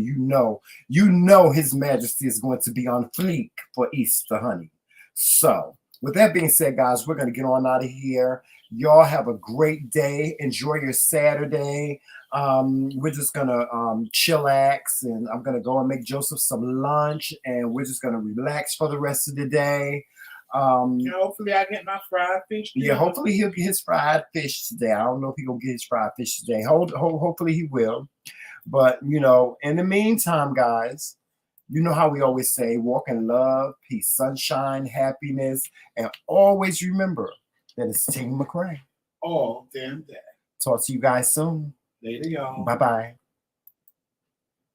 you know His Majesty is going to be on fleek for Easter, honey. So, with that being said, guys, we're going to get on out of here. Y'all have a great day. Enjoy your Saturday. We're just going to chillax, and I'm going to go and make Joseph some lunch, and we're just going to relax for the rest of the day. Yeah, hopefully I get my fried fish. Yeah, hopefully he'll get his fried fish today. I don't know if he's gonna get his fried fish today. Hopefully he will. But you know, in the meantime, guys, you know how we always say, walk in love, peace, sunshine, happiness, and always remember that it's Team McRae. All damn day. Talk to you guys soon. Later, y'all. Bye-bye.